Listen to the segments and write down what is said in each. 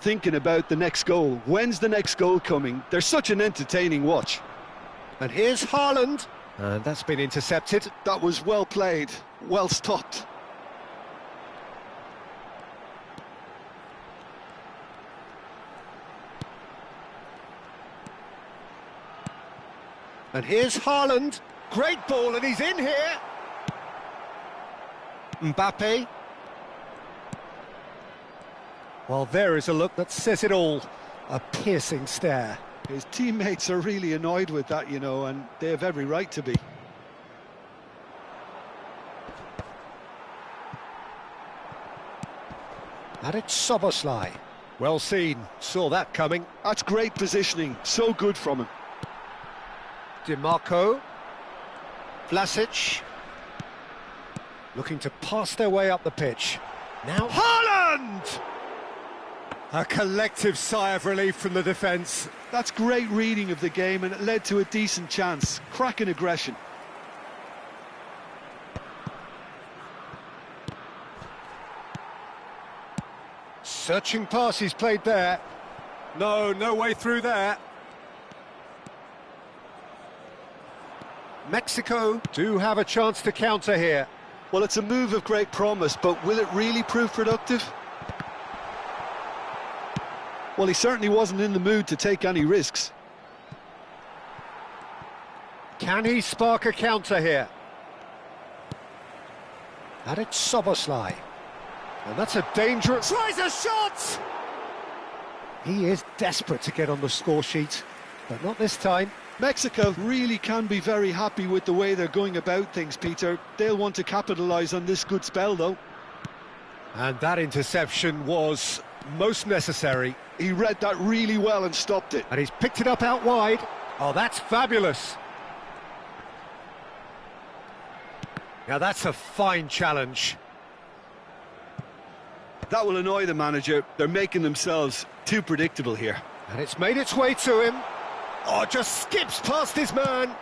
Thinking about the next goal. When's the next goal coming? They're such an entertaining watch. And here's Haaland. And that's been intercepted. That was well played, well stopped. And here's Haaland. Great ball, and he's in here. Mbappe. Well, there is a look that says it all. A piercing stare. His teammates are really annoyed with that, you know, and they have every right to be. And it's Szoboszlai. Well seen, saw that coming. That's great positioning, so good from him. DiMarco. Vlasic. Looking to pass their way up the pitch. Now Haaland! A collective sigh of relief from the defence. That's great reading of the game, and it led to a decent chance. Cracking aggression. Searching pass he's played there. No way through there. Mexico do have a chance to counter here. Well, it's a move of great promise, but will it really prove productive? Well, he certainly wasn't in the mood to take any risks. Can he spark a counter here? And it's Szoboszlai. And that's a dangerous... Tries a shot! He is desperate to get on the score sheet, but not this time. Mexico really can be very happy with the way they're going about things, Peter. They'll want to capitalise on this good spell, though. And that interception was most necessary. He read that really well and stopped it. And he's picked it up out wide. Oh, that's fabulous. Now that's a fine challenge. That will annoy the manager. They're making themselves too predictable here. And it's made its way to him. Oh, just skips past his man.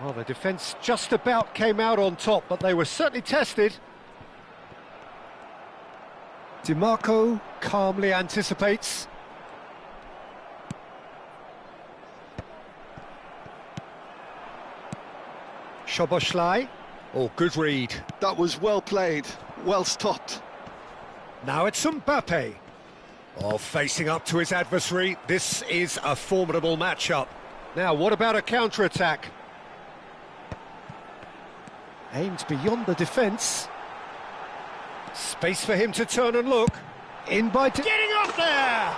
Well, the defence just about came out on top, but they were certainly tested. DiMarco calmly anticipates. Szoboszlai. Oh, good read. That was well played, well stopped. Now it's Mbappe. Oh, facing up to his adversary. This is a formidable matchup. Now, what about a counter-attack? Aimed beyond the defence. Space for him to turn and look. In by... Getting up there!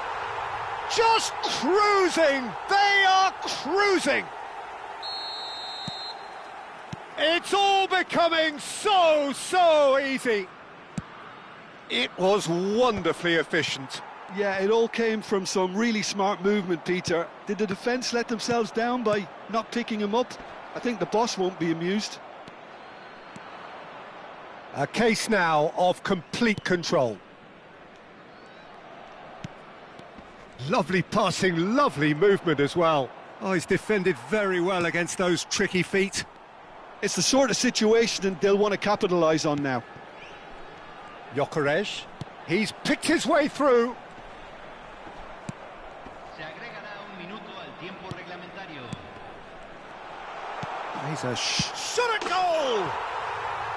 Just cruising! They are cruising! It's all becoming so easy. It was wonderfully efficient. Yeah, it all came from some really smart movement, Peter. Did the defence let themselves down by not picking him up? I think the boss won't be amused. A case now of complete control. Lovely passing, lovely movement as well. Oh, he's defended very well against those tricky feet. It's the sort of situation they'll want to capitalise on now. Gyökeres, he's picked his way through. He's a shot at goal!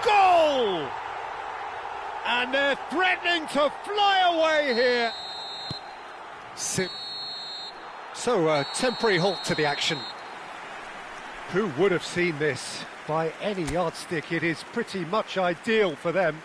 Goal! And they're threatening to fly away here. So a temporary halt to the action. Who would have seen this? By any yardstick, it is pretty much ideal for them.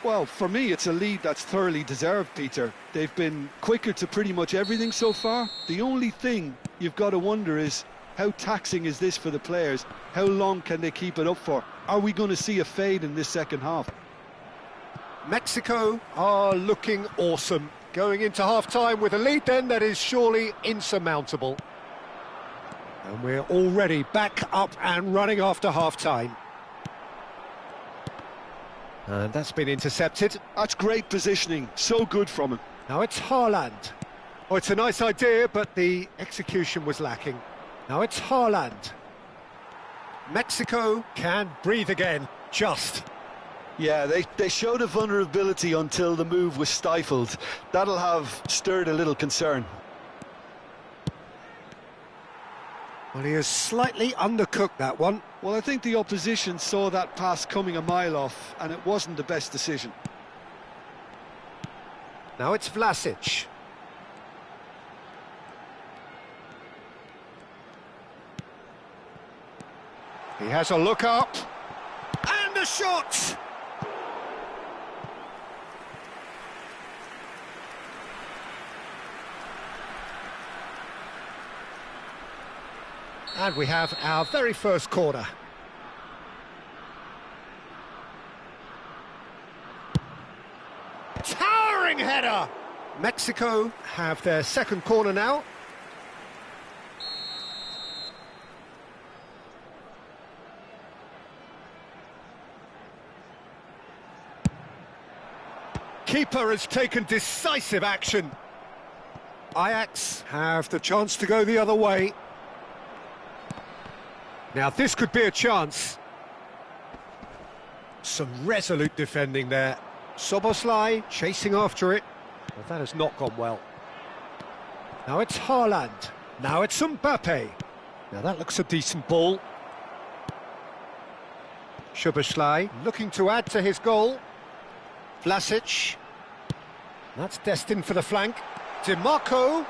Well, for me, it's a lead that's thoroughly deserved, Peter. They've been quicker to pretty much everything so far. The only thing you've got to wonder is, how taxing is this for the players? How long can they keep it up for? Are we going to see a fade in this second half? Mexico are looking awesome. Going into half-time with a lead then that is surely insurmountable. And we're already back up and running after half-time. And that's been intercepted. That's great positioning, so good from him. Now it's Haaland. Oh, it's a nice idea, but the execution was lacking. Now it's Haaland. Mexico can breathe again, just. Yeah, they showed a vulnerability until the move was stifled. That'll have stirred a little concern. Well, he has slightly undercooked that one. Well, I think the opposition saw that pass coming a mile off, and it wasn't the best decision. Now it's Vlasic. He has a look up. And a shot! And we have our very first corner. Towering header! Mexico have their second corner now. Keeper has taken decisive action. Ajax have the chance to go the other way. Now this could be a chance. Some resolute defending there. Szoboszlai chasing after it. Well, that has not gone well. Now it's Haaland. Now it's Mbappe. Now that looks a decent ball. Szoboszlai looking to add to his goal. Vlasic. That's destined for the flank. Dimarco.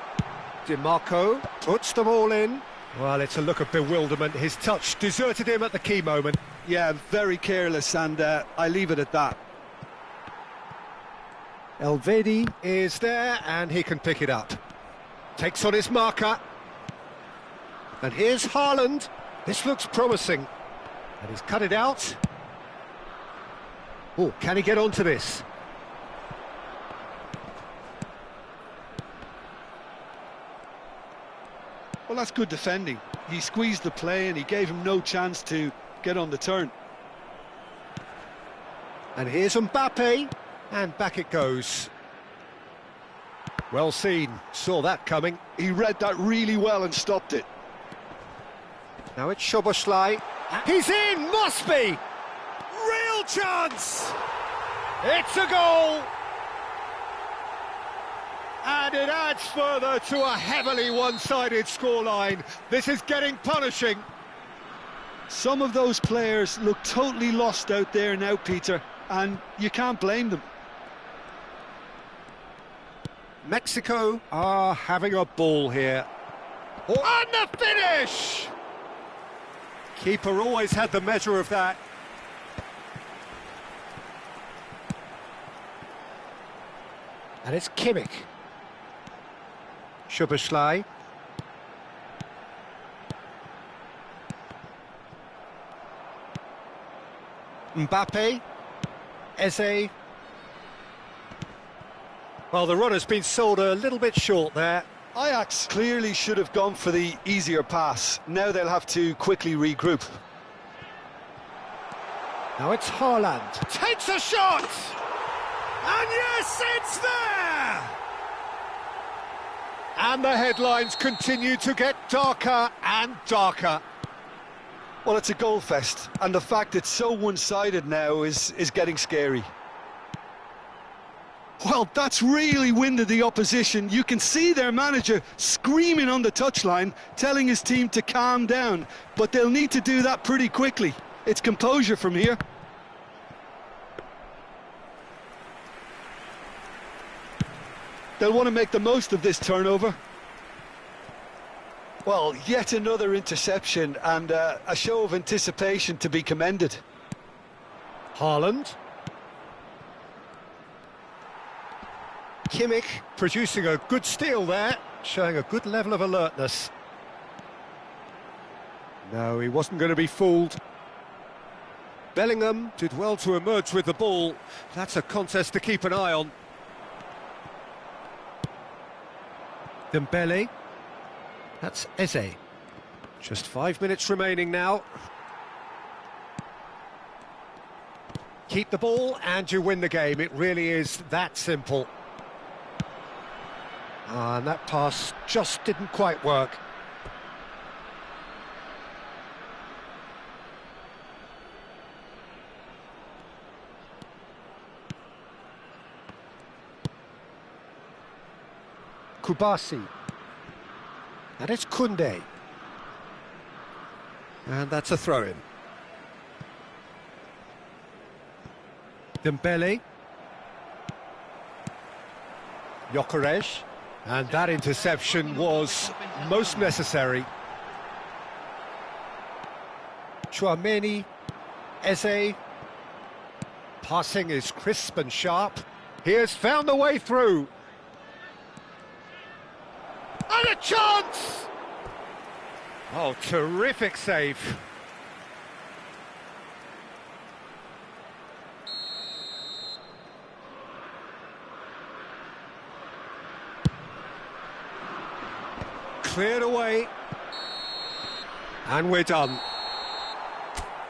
Dimarco puts them all in. Well, it's a look of bewilderment. His touch deserted him at the key moment. Yeah, very careless, and I leave it at that. Elvedi is there, and he can pick it up. Takes on his marker. And here's Haaland. This looks promising. And he's cut it out. Oh, can he get onto this? Well, that's good defending. He squeezed the play and he gave him no chance to get on the turn. And here's Mbappe. And back it goes. Well seen. Saw that coming. He read that really well and stopped it. Now it's Szoboszlai. He's in! Must be! Real chance! It's a goal! And it adds further to a heavily one-sided scoreline. This is getting punishing. Some of those players look totally lost out there now, Peter, and you can't blame them. Mexico are having a ball here. Oh, and the finish! Keeper always had the measure of that. And it's Kimmich. Szoboszlai. Mbappe. Eze. Well, the run has been sold a little bit short there. Ajax clearly should have gone for the easier pass. Now they'll have to quickly regroup. Now it's Haaland. Takes a shot! And yes, it's there! And the headlines continue to get darker and darker. Well, it's a goal fest, and the fact it's so one-sided now is getting scary. Well, that's really winded the opposition. You can see their manager screaming on the touchline, telling his team to calm down, but they'll need to do that pretty quickly. It's composure from here. They'll want to make the most of this turnover. Well, yet another interception and a show of anticipation to be commended. Haaland. Kimmich producing a good steal there, showing a good level of alertness. No, he wasn't going to be fooled. Bellingham did well to emerge with the ball. That's a contest to keep an eye on. Dembele. That's Eze. Just 5 minutes remaining now. Keep the ball and you win the game. It really is that simple. And that pass just didn't quite work. Kubasi. And it's Koundé. And that's a throw-in. Dembele. Gyökeres. And that interception was most necessary. Tchouaméni. Eze. Passing is crisp and sharp. He has found the way through. And a chance! Oh, terrific save. Cleared away. And we're done.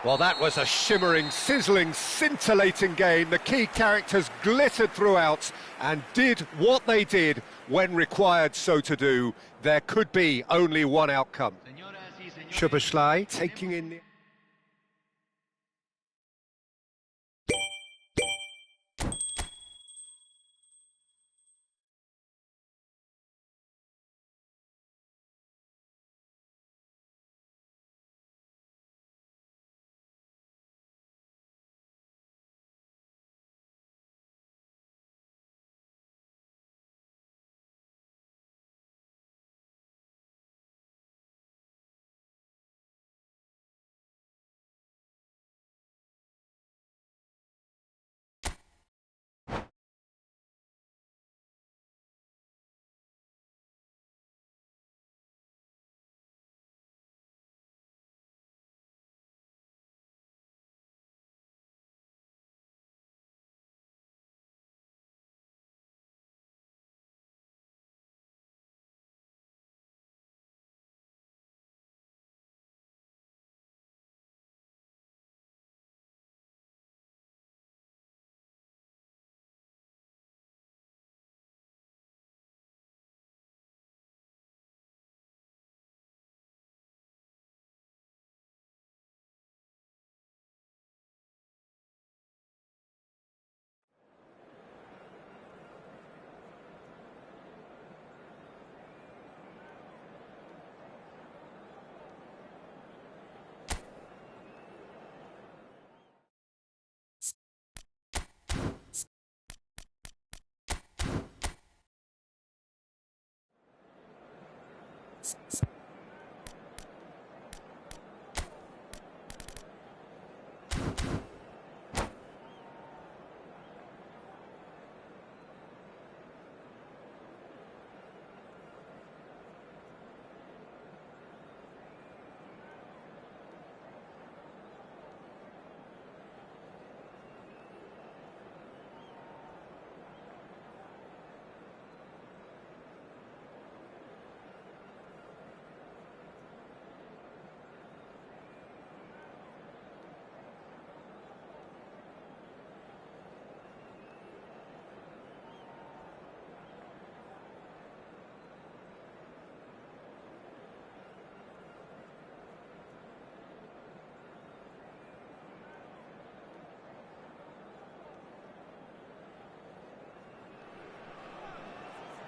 Well, that was a shimmering, sizzling, scintillating game. The key characters glittered throughout and did what they did when required so to do. There could be only one outcome. Szoboszlai taking in the...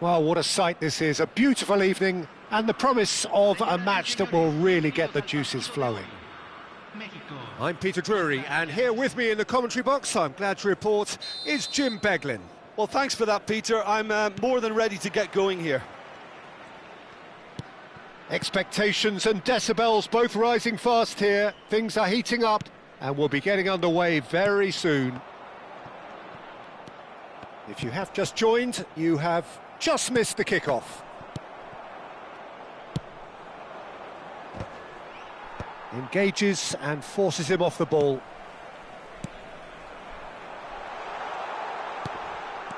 Well, what a sight this is. A beautiful evening and the promise of a match that will really get the juices flowing. I'm Peter Drury, and here with me in the commentary box, I'm glad to report, is Jim Beglin. Well, thanks for that, Peter. I'm more than ready to get going here. Expectations and decibels both rising fast here. Things are heating up and we'll be getting underway very soon. If you have just joined, you have just missed the kickoff. Engages and forces him off the ball.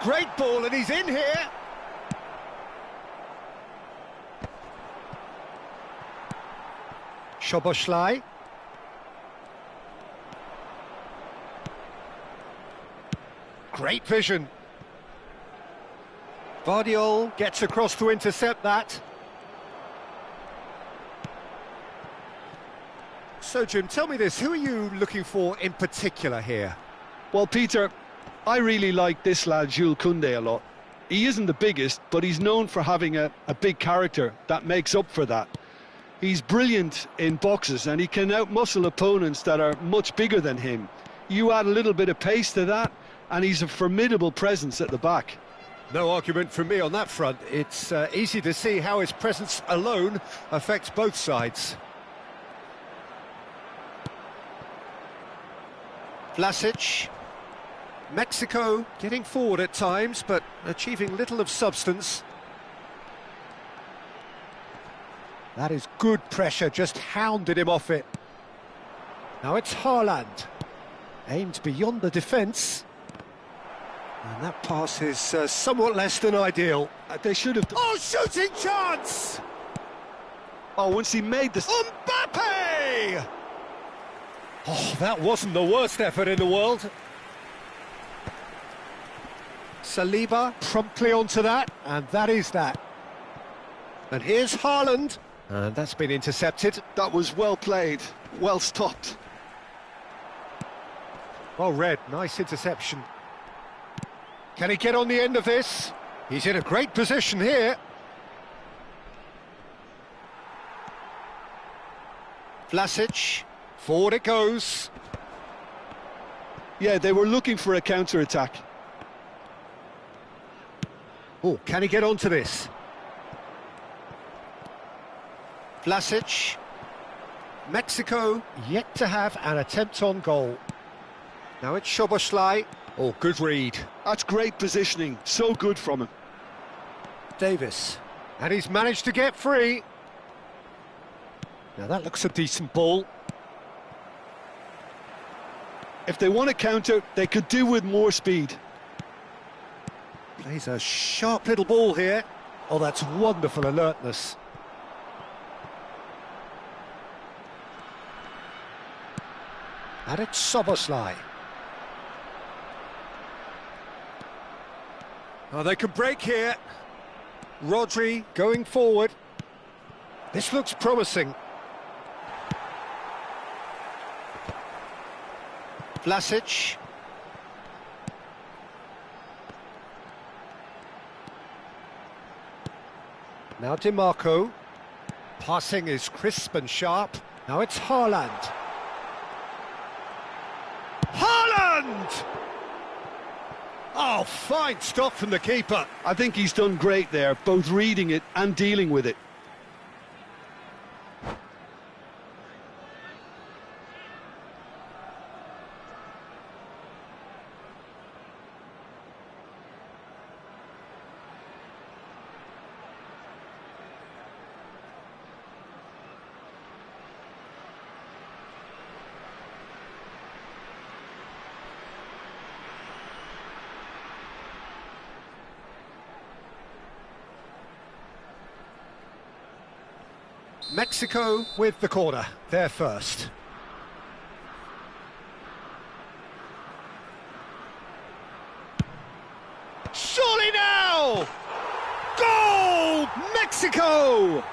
Great ball, and he's in here. Szoboszlai. Great vision. Vardiol gets across to intercept that. So, Jim, tell me this, who are you looking for in particular here? Well, Peter, I really like this lad, Jules Koundé, a lot. He isn't the biggest, but he's known for having a big character that makes up for that. He's brilliant in boxes and he can outmuscle opponents that are much bigger than him. You add a little bit of pace to that and he's a formidable presence at the back. No argument from me on that front. It's easy to see how his presence alone affects both sides. Vlasic. Mexico getting forward at times, but achieving little of substance. That is good pressure, just hounded him off it. Now it's Haaland. Aimed beyond the defence. And that pass is somewhat less than ideal. They should have... Oh, shooting chance! Oh, once he made this... Mbappe! Oh, that wasn't the worst effort in the world. Saliba promptly onto that, and that is that. And here's Haaland. And that's been intercepted. That was well played, well stopped. Well read, nice interception. Can he get on the end of this? He's in a great position here. Vlasic, forward it goes. Yeah, they were looking for a counter-attack. Oh, can he get onto this? Vlasic. Mexico yet to have an attempt on goal. Now it's Szoboszlai. Oh, good read. That's great positioning, so good from him. Davis. And he's managed to get free. Now that looks a decent ball. If they want to counter, they could do with more speed. Plays a sharp little ball here. Oh, that's wonderful alertness. And it's Szoboszlai. Oh, they can break here. Rodri going forward. This looks promising. Vlasic. Now DiMarco. Passing is crisp and sharp. Now it's Haaland. Haaland! Oh, fine stop from the keeper. I think he's done great there, both reading it and dealing with it. Mexico with the corner, they're first. Surely now! Goal! Mexico!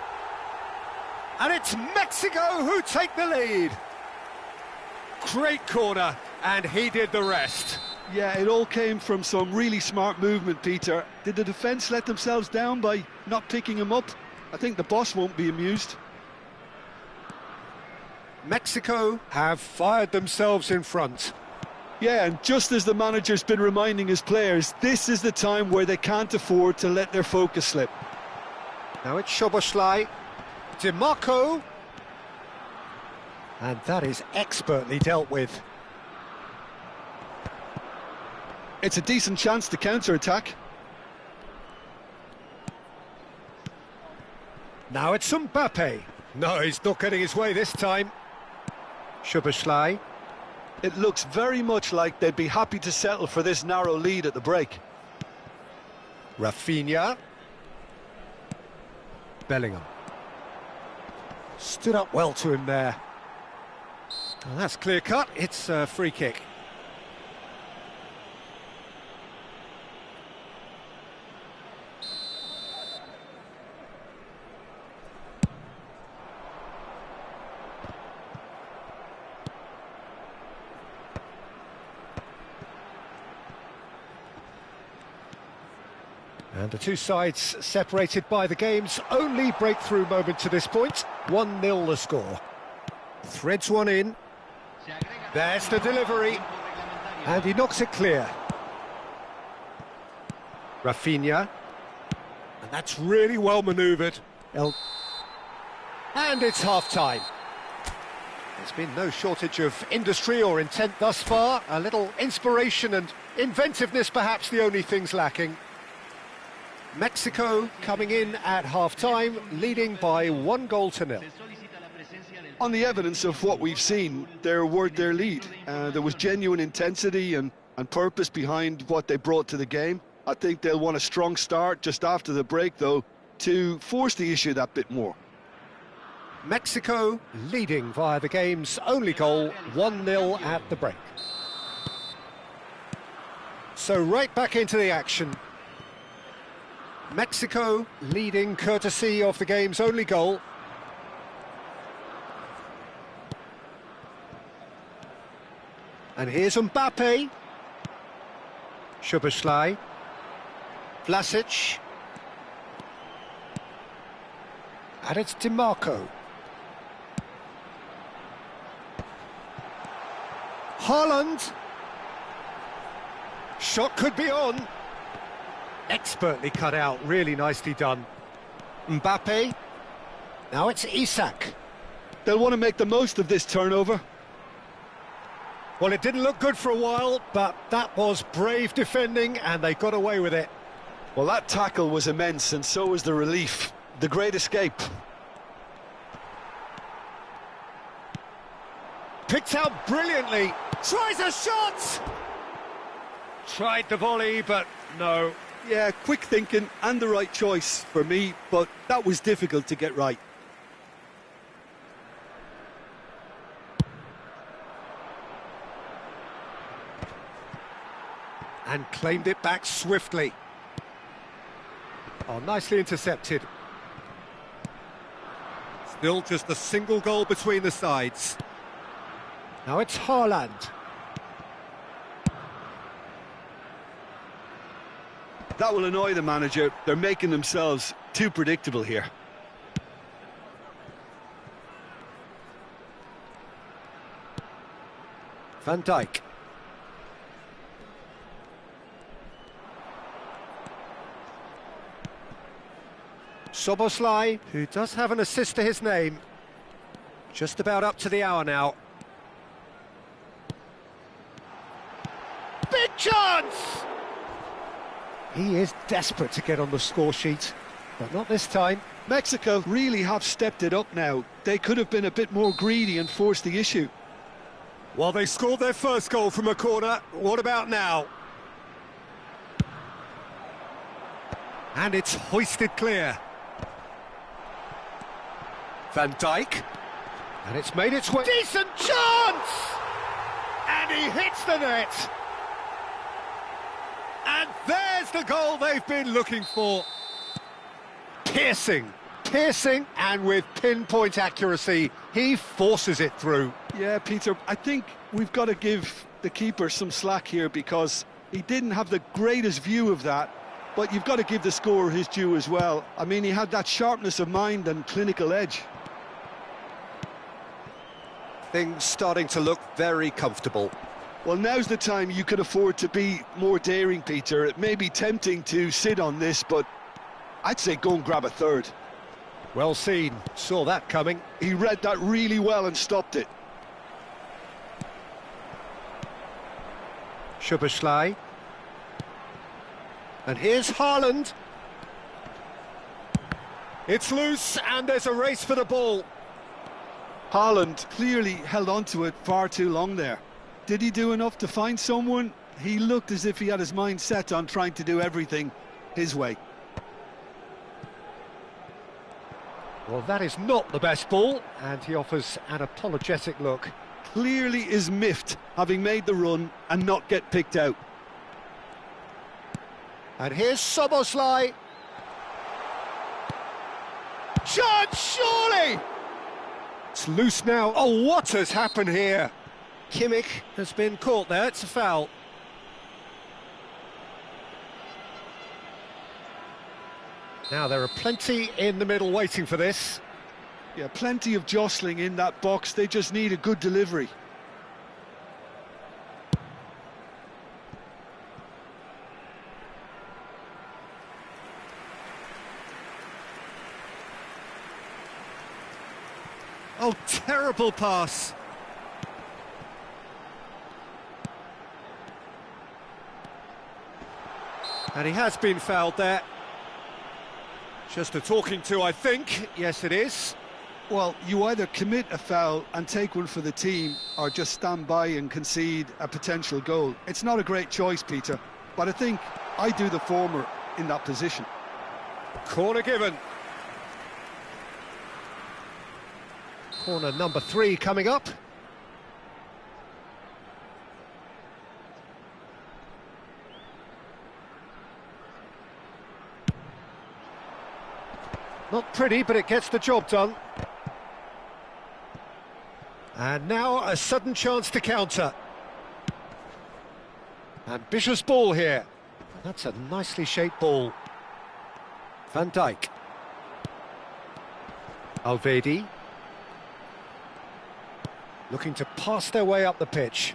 And it's Mexico who take the lead. Great corner, and he did the rest. Yeah, it all came from some really smart movement, Peter. Did the defence let themselves down by not picking him up? I think the boss won't be amused. Mexico have fired themselves in front. Yeah, and just as the manager's been reminding his players, this is the time where they can't afford to let their focus slip. Now it's Szoboszlai. DiMarco. And that is expertly dealt with. It's a decent chance to counter-attack. Now it's Mbappe. No, he's not getting his way this time. Szoboszlai. It looks very much like they'd be happy to settle for this narrow lead at the break. Rafinha. Bellingham. Stood up well to him there. Well, that's clear cut. It's a free kick. And the two sides separated by the game's only breakthrough moment to this point. 1-0 the score. Threads one in. There's the delivery. And he knocks it clear. Rafinha. And that's really well manoeuvred. And it's half-time. There's been no shortage of industry or intent thus far. A little inspiration and inventiveness perhaps the only things lacking. Mexico coming in at half-time, leading by 1-0. On the evidence of what we've seen, they're worth their lead. There was genuine intensity and purpose behind what they brought to the game. I think they'll want a strong start just after the break, though, to force the issue that bit more. Mexico leading via the game's only goal, 1-0 at the break. So right back into the action. Mexico leading courtesy of the game's only goal. And here's Mbappe. Szoboszlai. Vlasic. And it's DiMarco. Haaland. Shot could be on. Expertly cut out, really nicely done. Mbappe. Now it's Isak. They'll want to make the most of this turnover. Well, it didn't look good for a while, but that was brave defending, and they got away with it. Well, that tackle was immense, and so was the relief. The great escape. Picked out brilliantly. Tries a shot! Tried the volley, but no. Yeah, quick thinking and the right choice for me, but that was difficult to get right. And claimed it back swiftly. Oh, nicely intercepted. Still just a single goal between the sides. Now it's Haaland. That will annoy the manager. They're making themselves too predictable here. Van Dijk. Szoboszlai, who does have an assist to his name. Just about up to the hour now. Big chance! He is desperate to get on the score sheet, but not this time. Mexico really have stepped it up now. They could have been a bit more greedy and forced the issue. Well, they scored their first goal from a corner. What about now? And it's hoisted clear. Van Dijk. And it's made its way. Decent chance! And he hits the net. And there's the goal they've been looking for. Piercing, and with pinpoint accuracy, he forces it through. Yeah, Peter, I think we've got to give the keeper some slack here because he didn't have the greatest view of that, but you've got to give the scorer his due as well. I mean, he had that sharpness of mind and clinical edge. Things starting to look very comfortable. Well, now's the time you could afford to be more daring, Peter. It may be tempting to sit on this, but I'd say go and grab a third. Well seen, saw that coming. He read that really well and stopped it. Szoboszlai. And here's Haaland. It's loose, and there's a race for the ball. Haaland clearly held on to it far too long there. Did he do enough to find someone? He looked as if he had his mind set on trying to do everything his way. Well, that is not the best ball, and he offers an apologetic look. Clearly is miffed, having made the run and not get picked out. And here's Szoboszlai. Chance, surely! It's loose now. Oh, what has happened here? Kimmich has been caught there, it's a foul. Now there are plenty in the middle waiting for this. Yeah, plenty of jostling in that box. They just need a good delivery. Oh, terrible pass. And he has been fouled there. Just a talking to, I think. Yes, it is. Well, you either commit a foul and take one for the team, or just stand by and concede a potential goal. It's not a great choice, Peter, but I think I do the former in that position. Corner given. Corner number 3 coming up. Not pretty, but it gets the job done. And now a sudden chance to counter. Ambitious ball here. That's a nicely shaped ball. Van Dijk. Alvedi. Looking to pass their way up the pitch.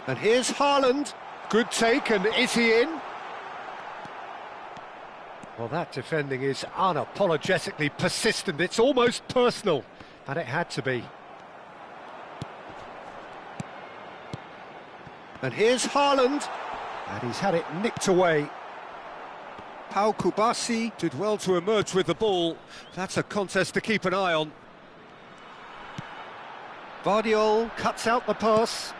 And here's Haaland. Good take, and is he in? Well, that defending is unapologetically persistent. It's almost personal, and it had to be. And here's Haaland. And he's had it nicked away. Pau Kubasi did well to emerge with the ball. That's a contest to keep an eye on. Vardiol cuts out the pass.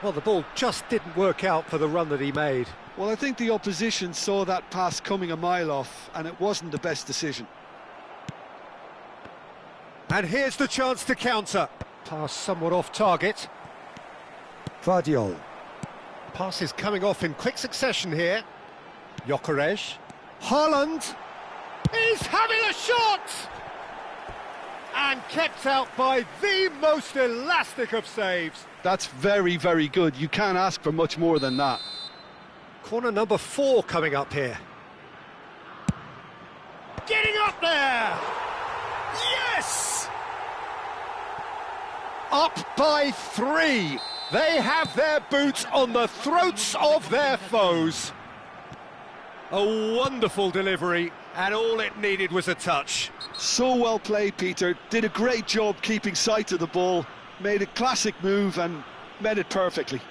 Well, the ball just didn't work out for the run that he made. Well, I think the opposition saw that pass coming a mile off, and it wasn't the best decision. And here's the chance to counter. Pass somewhat off target. Vardiol. Pass is coming off in quick succession here. Gyökeres. Haaland. He's having a shot! And kept out by the most elastic of saves. That's very, very good. You can't ask for much more than that. Corner number 4 coming up here. Getting up there! Yes! Up by 3. They have their boots on the throats of their foes. A wonderful delivery, and all it needed was a touch. So well played, Peter. Did a great job keeping sight of the ball. Made a classic move and met it perfectly.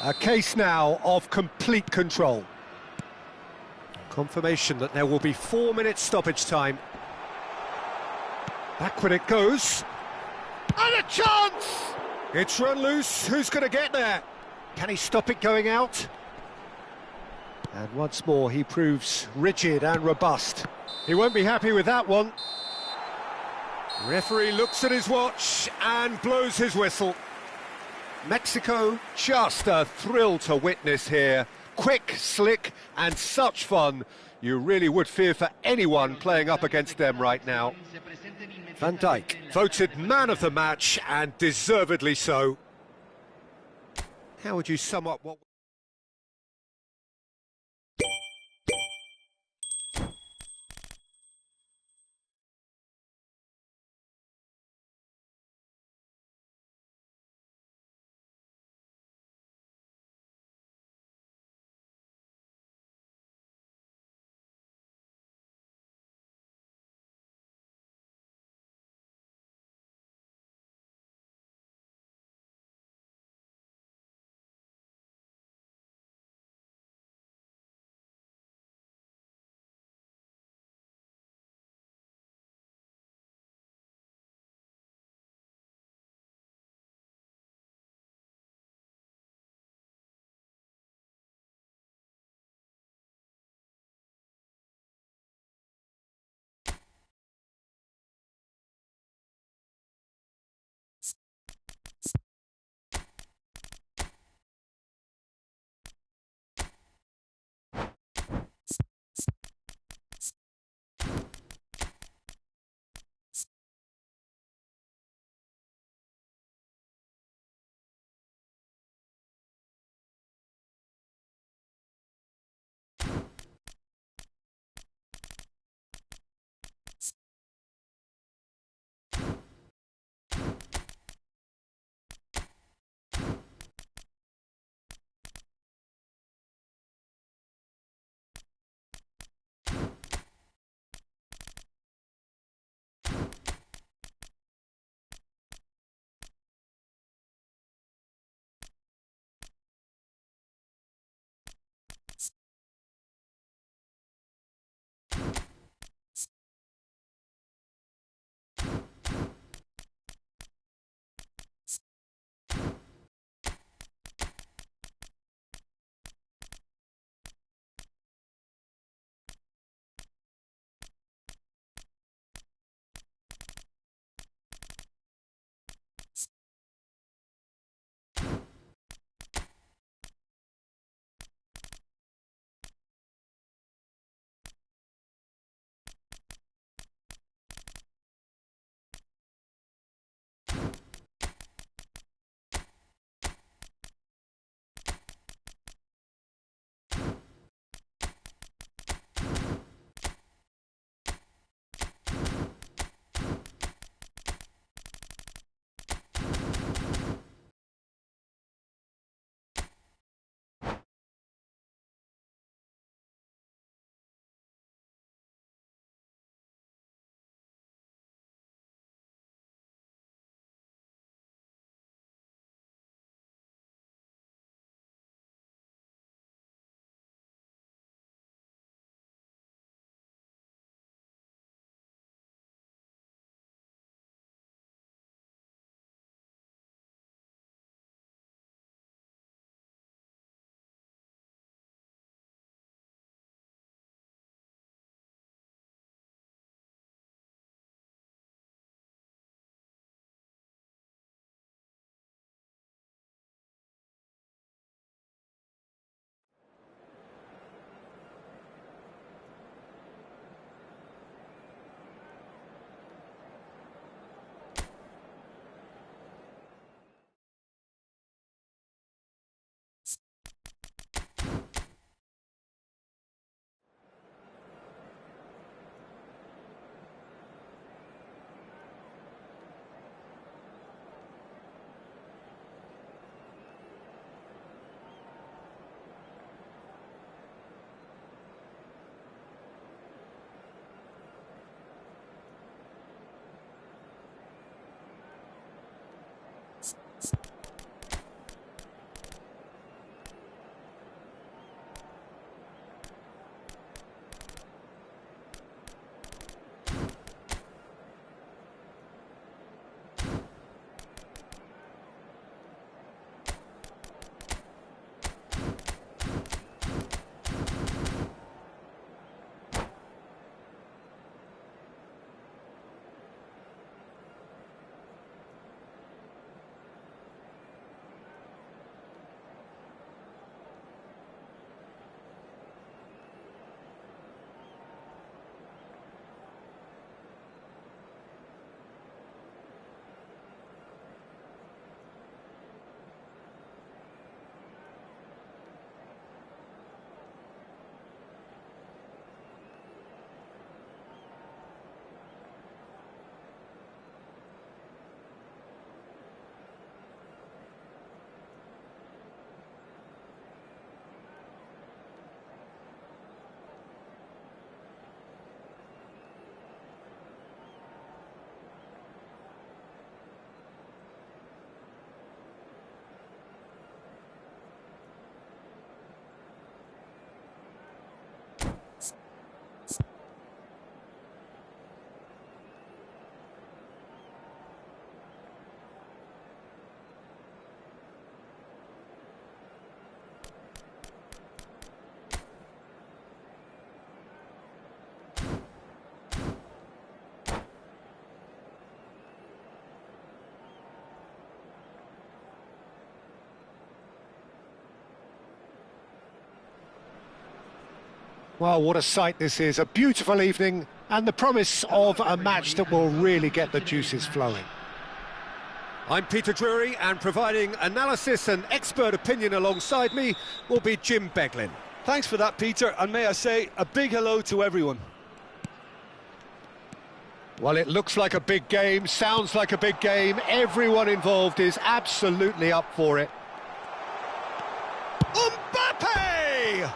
A case now of complete control. Confirmation that there will be 4 minutes stoppage time. Back when it goes. And a chance! It's run loose. Who's going to get there? Can he stop it going out? And once more he proves rigid and robust. He won't be happy with that one. Referee looks at his watch and blows his whistle. Mexico, just a thrill to witness here. Quick, slick, and such fun. You really would fear for anyone playing up against them right now. Van Dijk, voted man of the match, and deservedly so. How would you sum up what... Well, what a sight this is. A beautiful evening and the promise of a match that will really get the juices flowing. I'm Peter Drury, and providing analysis and expert opinion alongside me will be Jim Beglin. Thanks for that, Peter, and may I say a big hello to everyone. Well, it looks like a big game, sounds like a big game. Everyone involved is absolutely up for it. Mbappe!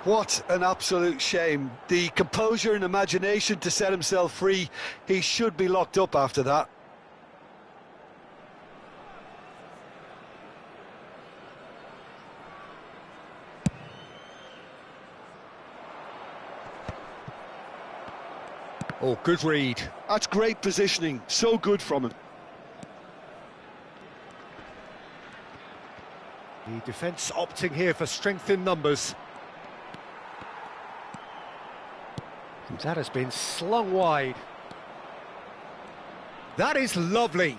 What an absolute shame. The composure and imagination to set himself free. He should be locked up after that. Oh, good read. That's great positioning. So good from him. The defence opting here for strength in numbers. That has been slung wide. That is lovely.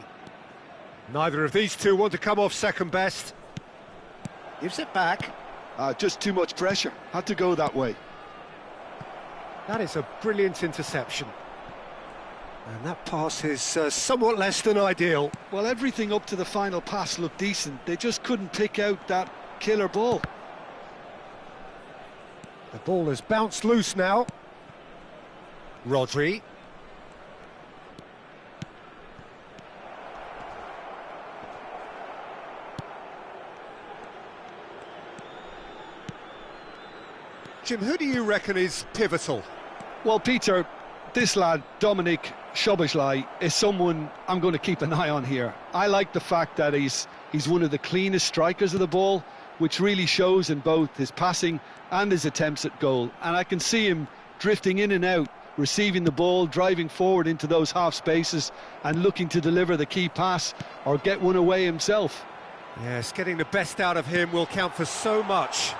Neither of these two want to come off second best. Gives it back. Just too much pressure. Had to go that way. That is a brilliant interception. And that pass is somewhat less than ideal. Well, everything up to the final pass looked decent. They just couldn't pick out that killer ball. The ball has bounced loose now. Rodri. Jim, who do you reckon is pivotal? Well, Peter, this lad, Dominic Szoboszlai, is someone I'm going to keep an eye on here. I like the fact that he's one of the cleanest strikers of the ball, which really shows in both his passing and his attempts at goal. And I can see him drifting in and out, receiving the ball, driving forward into those half spaces and looking to deliver the key pass or get one away himself. Yes, getting the best out of him will count for so much.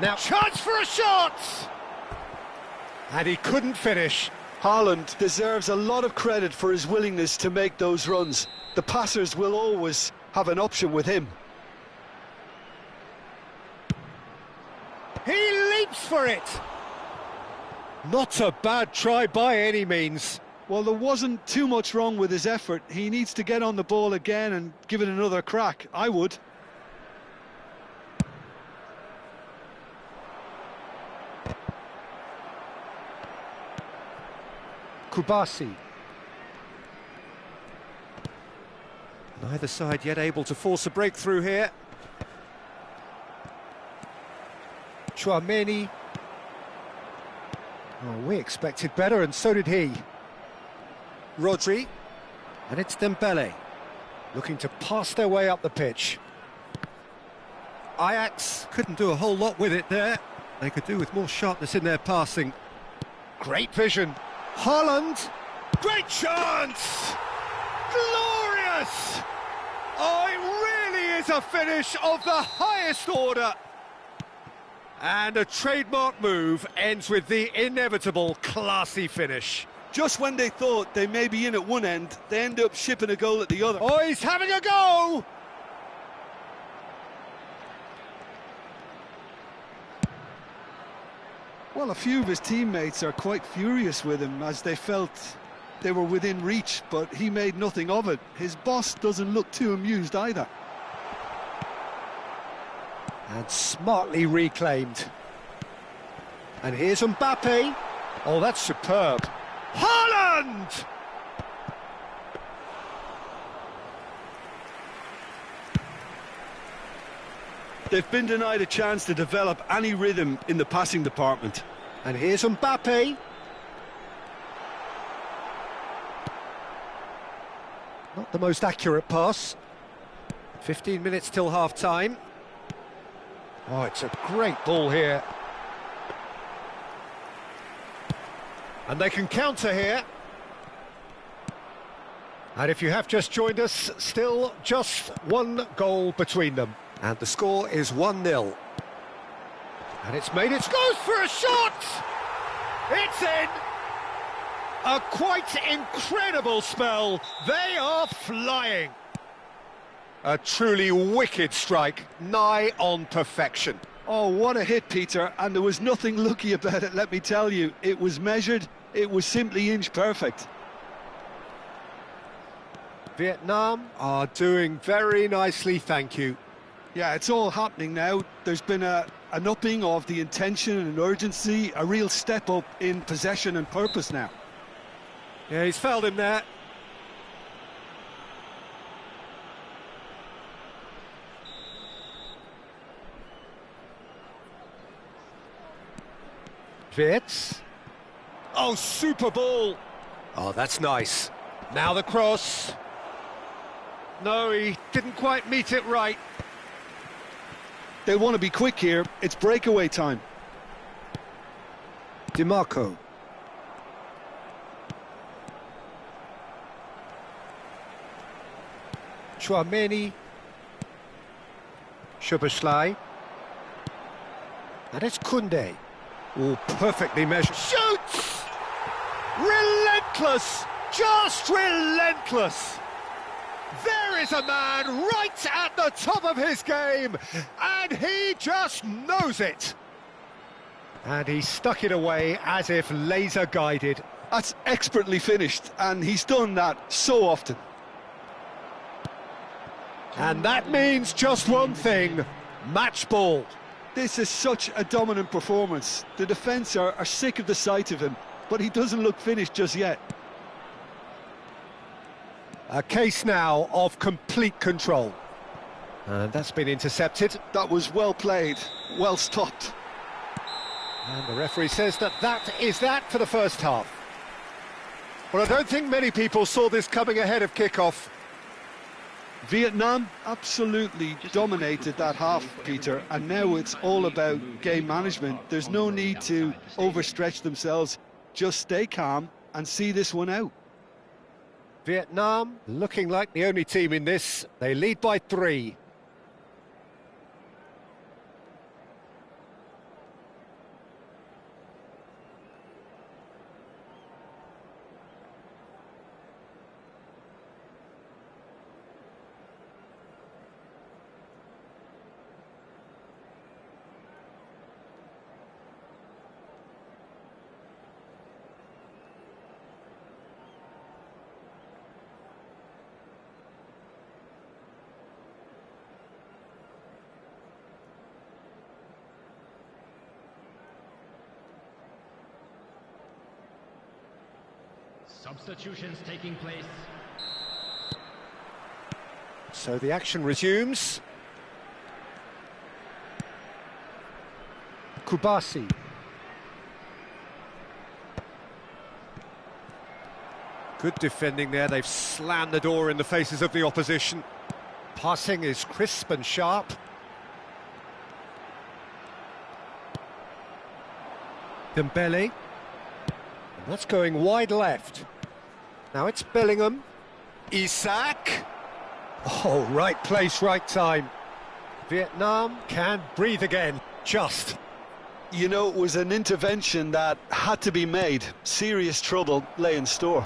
Now, chance for a shot! And he couldn't finish. Haaland deserves a lot of credit for his willingness to make those runs. The passers will always have an option with him. He leaps for it! Not a bad try by any means. Well, there wasn't too much wrong with his effort. He needs to get on the ball again and give it another crack. I would. Kubasi. Neither side yet able to force a breakthrough here. Thuan-sony. Oh, we expected better, and so did he. Rodri. And it's Dembele, looking to pass their way up the pitch. Ajax couldn't do a whole lot with it there. They could do with more sharpness in their passing. Great vision. Haaland. Great chance! Glorious! Oh, it really is a finish of the highest order. And a trademark move ends with the inevitable classy finish. Just when they thought they may be in at one end, they end up shipping a goal at the other. Oh, he's having a go! Well, a few of his teammates are quite furious with him as they felt they were within reach, but he made nothing of it. His boss doesn't look too amused either. And smartly reclaimed. And here's Mbappe. Oh, that's superb. Haaland! They've been denied a chance to develop any rhythm in the passing department. And here's Mbappe. Not the most accurate pass. 15 minutes till half-time. Oh, it's a great ball here. And they can counter here. And if you have just joined us, still just one goal between them. And the score is 1-0. And it's made it. Goes for a shot! It's in! A quite incredible spell. They are flying. A truly wicked strike, nigh on perfection. Oh, what a hit, Peter, and there was nothing lucky about it, let me tell you. It was measured, it was simply inch perfect. Vietnam are doing very nicely, thank you. Yeah, it's all happening now. There's been an upping of the intention and urgency, a real step up in possession and purpose now. Yeah, he's fouled him there. Viets. Oh, super ball. Oh, that's nice. Now the cross. No, he didn't quite meet it right. They want to be quick here. It's breakaway time. DiMarco. Chouameni. Szoboszlai. And it's Koundé. Oh, perfectly measured. Shoots! Relentless! Just relentless! There is a man right at the top of his game, and he just knows it. And he stuck it away as if laser-guided. That's expertly finished, and he's done that so often. And that means just one thing, match ball. This is such a dominant performance. The defence are sick of the sight of him, but he doesn't look finished just yet. A case now of complete control. And that's been intercepted. That was well played, well stopped. And the referee says that is that for the first half. Well, I don't think many people saw this coming ahead of kick-off. Vietnam absolutely dominated that half, Peter, and now it's all about game management. There's no need to overstretch themselves. Just stay calm and see this one out. Vietnam looking like the only team in this. They lead by 3. Substitutions taking place. So the action resumes. Kubasi. Good defending there. They've slammed the door in the faces of the opposition. Passing is crisp and sharp. Dembele. And that's going wide left. Now it's Bellingham. Isak. Oh, right place, right time. Vietnam can breathe again. Just. You know, it was an intervention that had to be made. Serious trouble lay in store.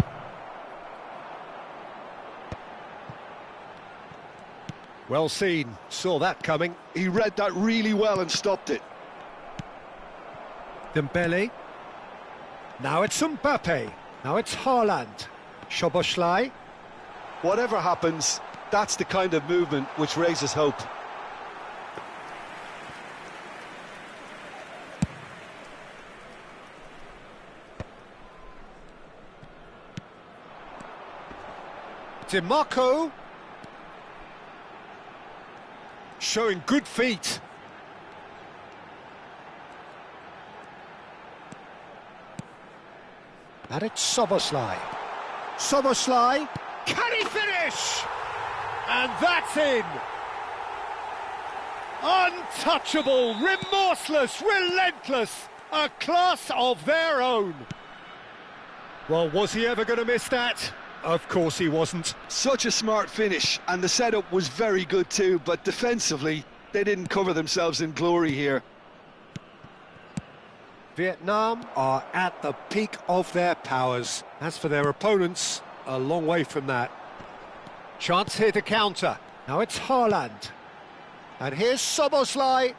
Well seen. Saw that coming. He read that really well and stopped it. Dembele. Now it's Mbappe. Now it's Haaland. Szoboszlai. Whatever happens, that's the kind of movement which raises hope. DiMarco. Showing good feet. And it's Szoboszlai. Szoboszlai. Can he finish? And that's in. Untouchable, remorseless, relentless. A class of their own. Well, was he ever going to miss that? Of course he wasn't. Such a smart finish, and the setup was very good too, but defensively, they didn't cover themselves in glory here. Vietnam are at the peak of their powers. As for their opponents, a long way from that. Chance here to counter. Now it's Haaland. And here's Szoboszlai.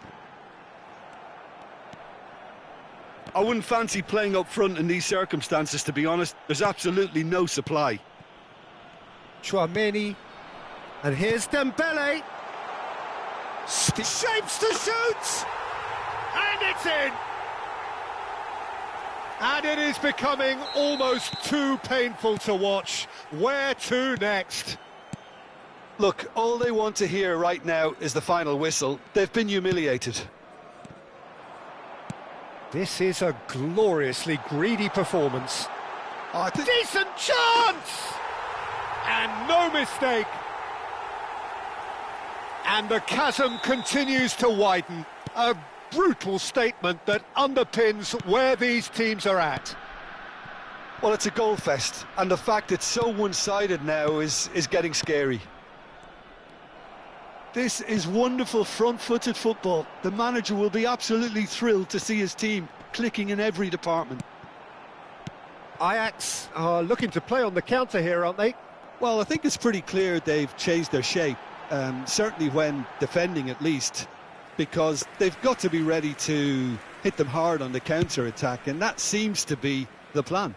I wouldn't fancy playing up front in these circumstances, to be honest. There's absolutely no supply. Thuan-sony, and here's Dembele. Shapes to shoot! And it's in! And it is becoming almost too painful to watch. Where to next? Look, all they want to hear right now is the final whistle. They've been humiliated. This is a gloriously greedy performance. Decent chance! And no mistake. And the chasm continues to widen. A brutal statement that underpins where these teams are at. Well, it's a goal fest, and the fact it's so one-sided now is getting scary. This is wonderful front-footed football. The manager will be absolutely thrilled to see his team clicking in every department. Ajax are looking to play on the counter here, aren't they? Well, I think it's pretty clear they've changed their shape, certainly when defending at least, because they've got to be ready to hit them hard on the counter-attack, and that seems to be the plan.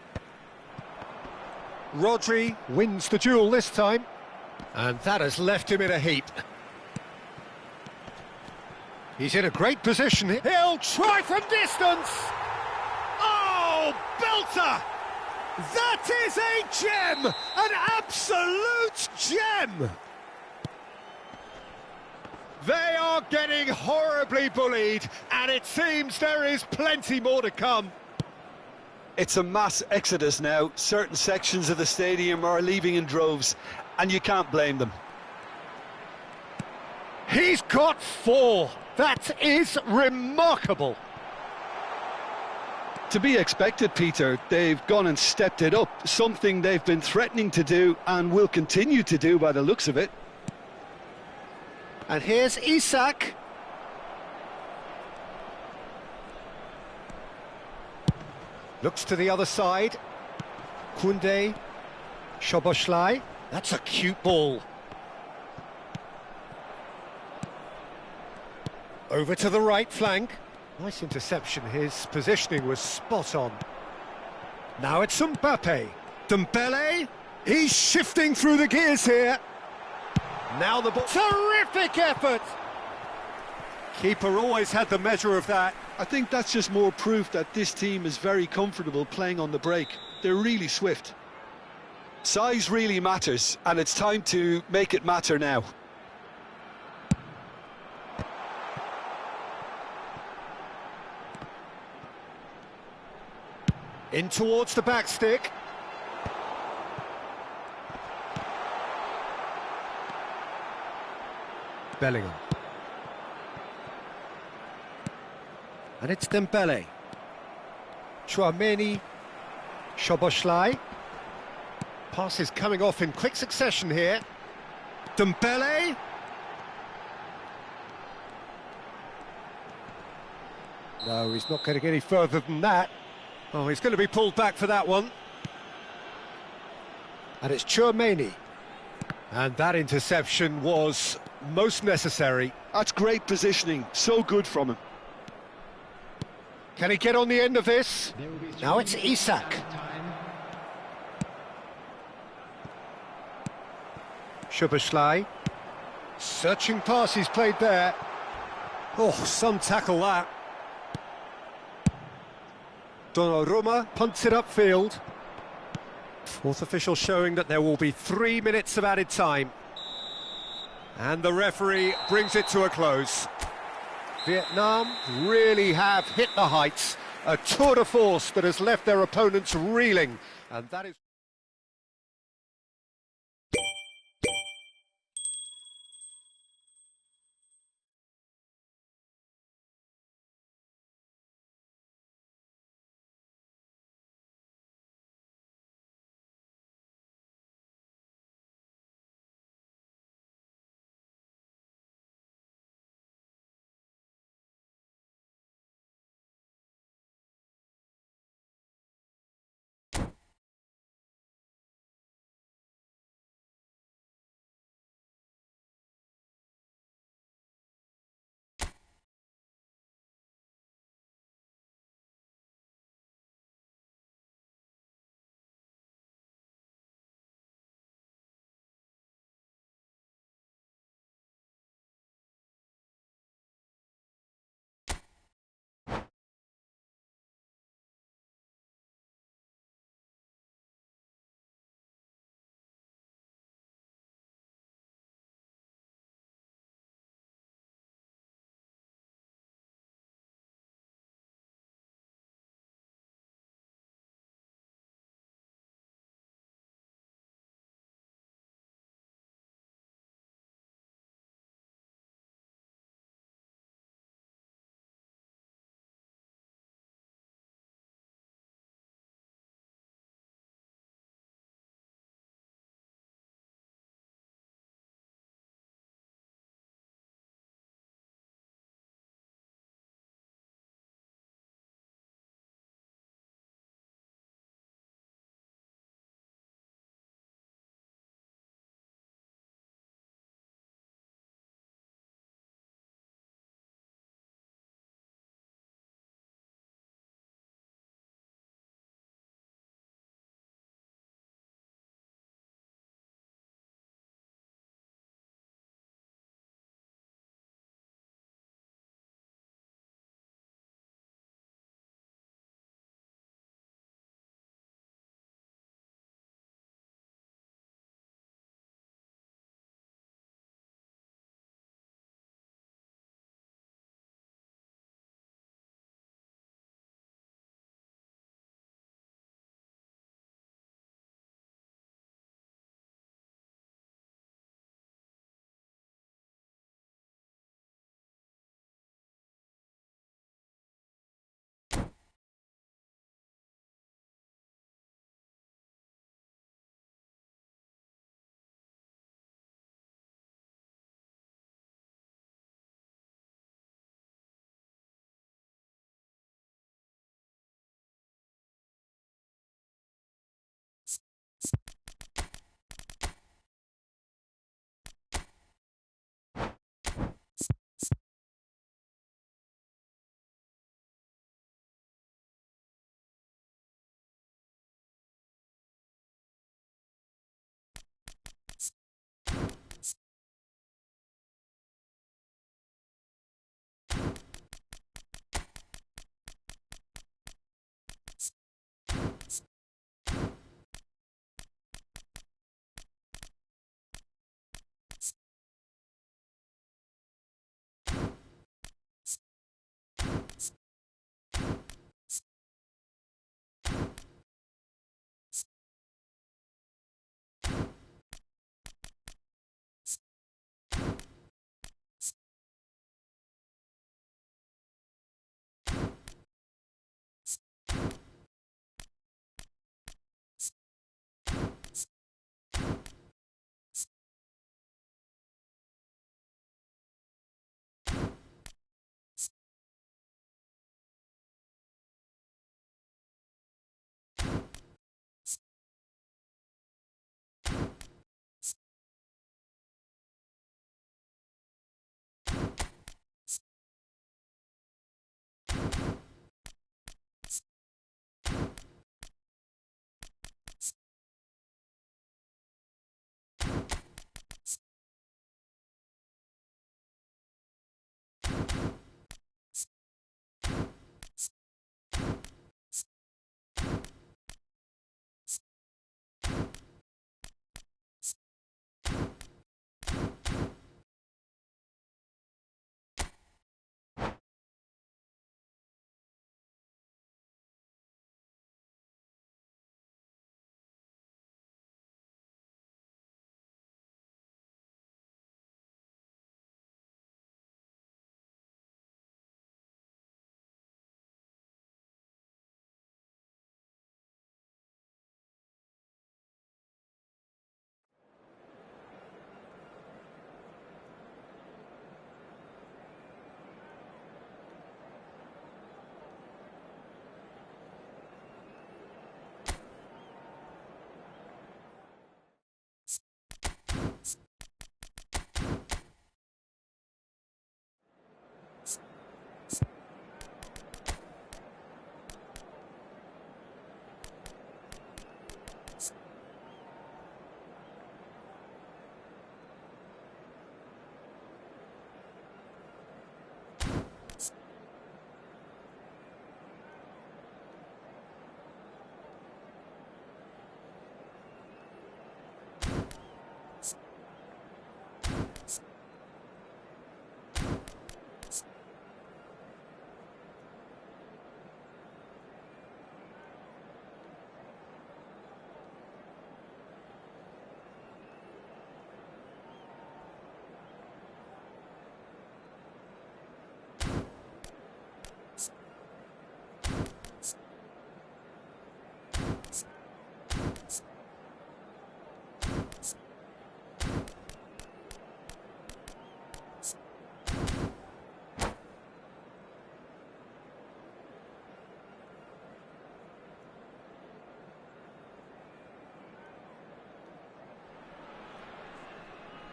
Rodri wins the duel this time, and that has left him in a heap. He's in a great position. He'll try from distance! Oh, belter! That is a gem! An absolute gem! They are getting horribly bullied, and it seems there is plenty more to come. It's a mass exodus now. Certain sections of the stadium are leaving in droves, and you can't blame them. He's got 4. That is remarkable. To be expected, Peter. They've gone and stepped it up, something they've been threatening to do and will continue to do by the looks of it. And here's Isak. Looks to the other side. Koundé. Szoboszlai. That's a cute ball. Over to the right flank. Nice interception. His positioning was spot on. Now it's Mbappe. Dembele. He's shifting through the gears here. Now the ball. Terrific effort! Keeper always had the measure of that. I think that's just more proof that this team is very comfortable playing on the break. They're really swift. Size really matters, and it's time to make it matter now. In towards the back stick. Bellingham. And it's Dembele. Thuan-sony. Szoboszlai. Passes coming off in quick succession here. Dembele. No, he's not going to get any further than that. Oh, he's going to be pulled back for that one. And it's Thuan-sony. And that interception was most necessary. That's great positioning, so good from him. Can he get on the end of this? Now it's Isak. Szoboszlai. Searching pass he's played there. Oh, some tackle that. Donnarumma punts it upfield. Fourth official showing that there will be 3 minutes of added time. And the referee brings it to a close. Vietnam really have hit the heights. A tour de force that has left their opponents reeling. And that is...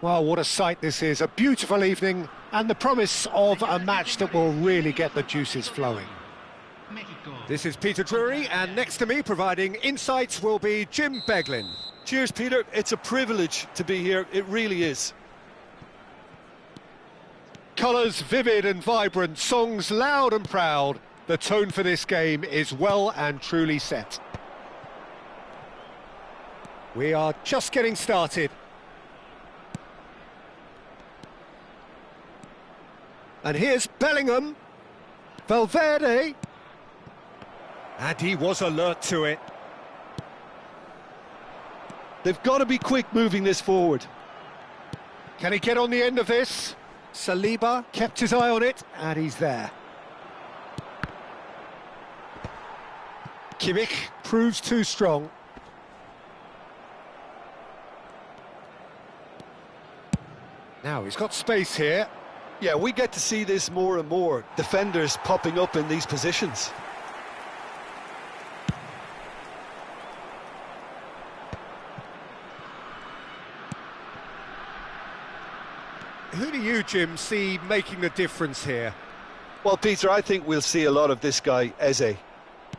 Well, what a sight this is. A beautiful evening and the promise of a match that will really get the juices flowing. This is Peter Drury, and next to me providing insights will be Jim Beglin. Cheers, Peter. It's a privilege to be here. It really is. Colours vivid and vibrant, songs loud and proud. The tone for this game is well and truly set. We are just getting started. And here's Bellingham. Valverde. And he was alert to it. They've got to be quick moving this forward. Can he get on the end of this? Saliba kept his eye on it, and he's there. Kimmich proves too strong. Now he's got space here. Yeah, we get to see this more and more. Defenders popping up in these positions. Who do you, Jim, see making the difference here? Well, Peter, I think we'll see a lot of this guy, Eze.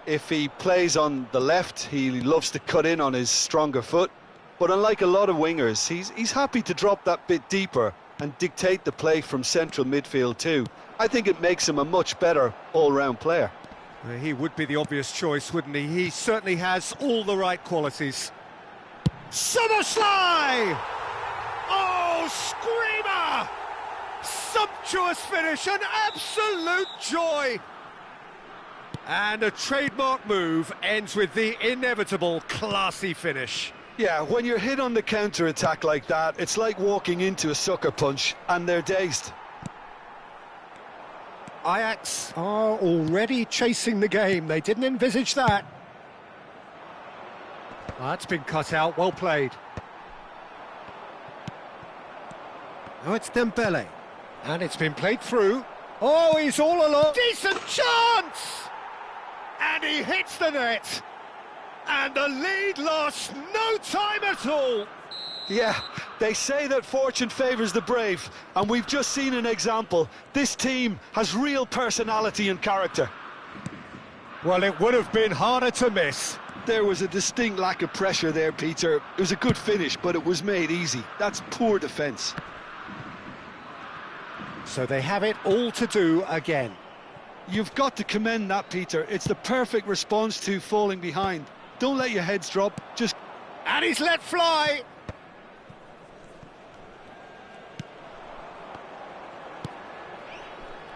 If he plays on the left, he loves to cut in on his stronger foot. But unlike a lot of wingers, he's happy to drop that bit deeper and dictate the play from central midfield too. I think it makes him a much better all-round player. He would be the obvious choice, wouldn't he? He certainly has all the right qualities. Szoboszlai! Oh, screamer! Sumptuous finish, an absolute joy! And a trademark move ends with the inevitable classy finish. Yeah, when you're hit on the counter-attack like that, it's like walking into a sucker punch, and they're dazed. Ajax are already chasing the game. They didn't envisage that. That's been cut out, well played. Now it's Dembele. And it's been played through. Oh, he's all alone. Decent chance! And he hits the net. And the lead lost no time at all. Yeah, they say that fortune favours the brave, and we've just seen an example. This team has real personality and character. Well, it would have been harder to miss. There was a distinct lack of pressure there, Peter. It was a good finish, but it was made easy. That's poor defence. So they have it all to do again. You've got to commend that, Peter. It's the perfect response to falling behind. Don't let your heads drop, just... And he's let fly!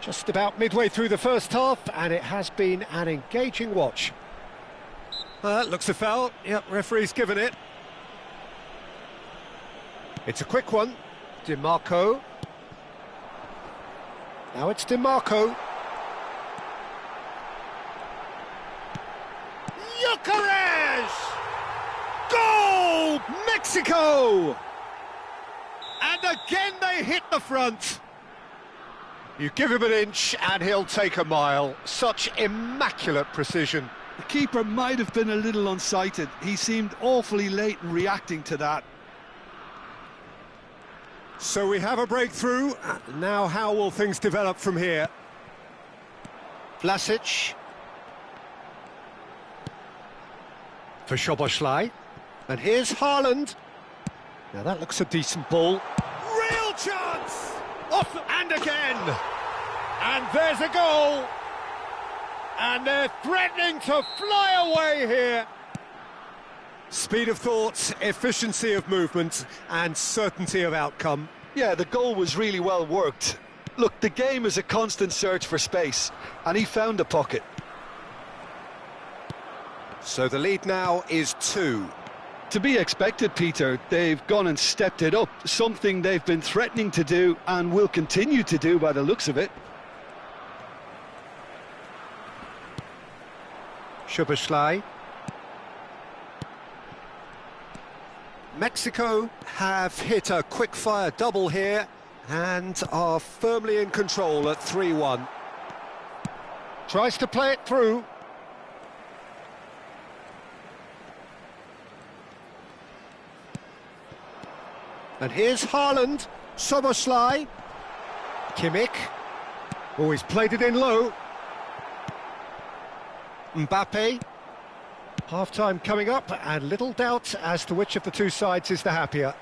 Just about midway through the first half, and it has been an engaging watch. Looks a foul. Yep, referee's given it. It's a quick one. DiMarco. Now it's DiMarco. Gyökeres! Goal! Mexico! And again they hit the front. You give him an inch and he'll take a mile. Such immaculate precision. The keeper might have been a little unsighted. He seemed awfully late in reacting to that. So we have a breakthrough. Now how will things develop from here? Vlasic. For Szoboszlai. And here's Haaland. Now that looks a decent ball. Real chance! Off and again! And there's a goal! And they're threatening to fly away here! Speed of thought, efficiency of movement, and certainty of outcome. Yeah, the goal was really well worked. Look, the game is a constant search for space, and he found a pocket. So the lead now is 2. To be expected, Peter. They've gone and stepped it up, something they've been threatening to do and will continue to do by the looks of it. Szoboszlai. Mexico have hit a quick-fire double here and are firmly in control at 3-1. Tries to play it through. And here's Haaland, Soboslai, Kimmich. Oh, he's played it in low. Mbappe. Half-time coming up, and little doubt as to which of the two sides is the happier.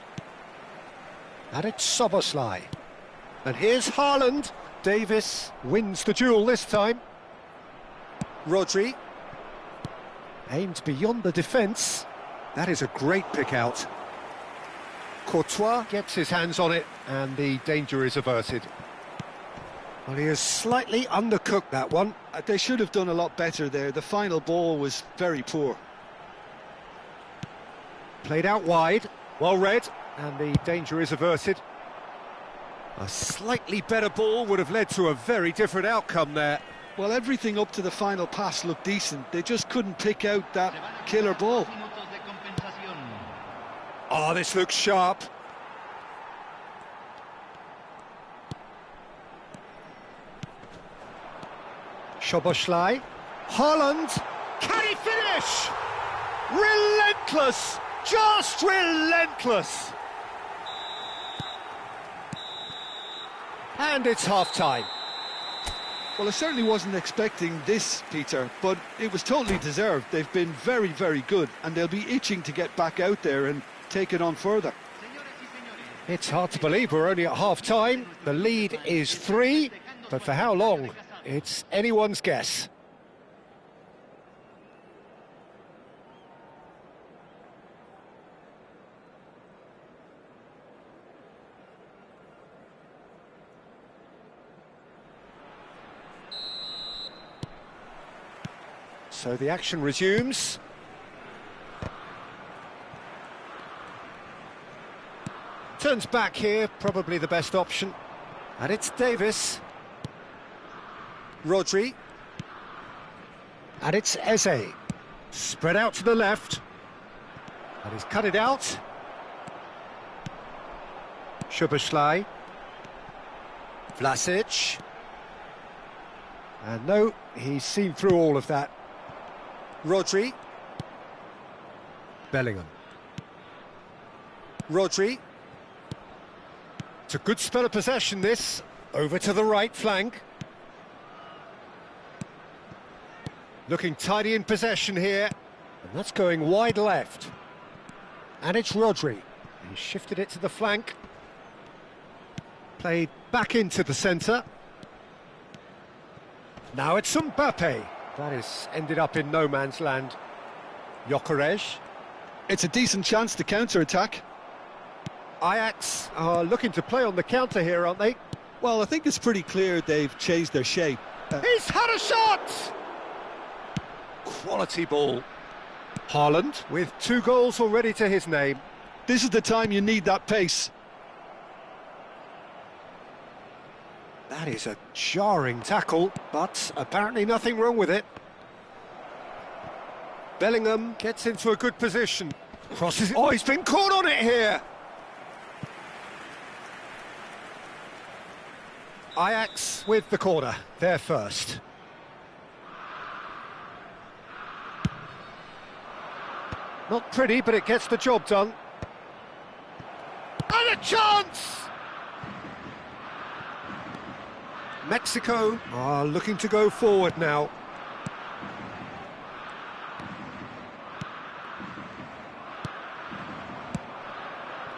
And it's Soboslai. And here's Haaland. Davis wins the duel this time. Rodri. Aimed beyond the defence. That is a great pick-out. Courtois gets his hands on it, and the danger is averted. Well, he has slightly undercooked that one. They should have done a lot better there. The final ball was very poor. Played out wide, well read, and the danger is averted. A slightly better ball would have led to a very different outcome there. Well, everything up to the final pass looked decent. They just couldn't pick out that killer ball. Oh, this looks sharp. Szoboszlai. Haaland. Can he finish? Relentless! Just relentless! And it's half-time. Well, I certainly wasn't expecting this, Peter, but it was totally deserved. They've been very, very good, and they'll be itching to get back out there and take it on further. It's hard to believe we're only at half-time. The lead is 3, but for how long? It's anyone's guess. So the action resumes. Turns back here, probably the best option. And it's Davis. Rodri. And it's Eze. Spread out to the left. And he's cut it out. Szoboszlai. Vlasic. And no, he's seen through all of that. Rodri. Bellingham. Rodri. It's a good spell of possession, this. Over to the right flank. Looking tidy in possession here. And that's going wide left. And it's Rodri. He shifted it to the flank. Played back into the centre. Now it's Mbappe. That has ended up in no man's land. Gyökeres. It's a decent chance to counter-attack. Ajax are looking to play on the counter here, aren't they? Well, I think it's pretty clear they've changed their shape. He's had a shot! Quality ball. Haaland with 2 goals already to his name. This is the time you need that pace. That is a jarring tackle, but apparently nothing wrong with it. Bellingham gets into a good position. Crosses it. Oh, he's been caught on it here! Ajax with the corner, they're first. Not pretty, but it gets the job done. And a chance! Mexico are looking to go forward now.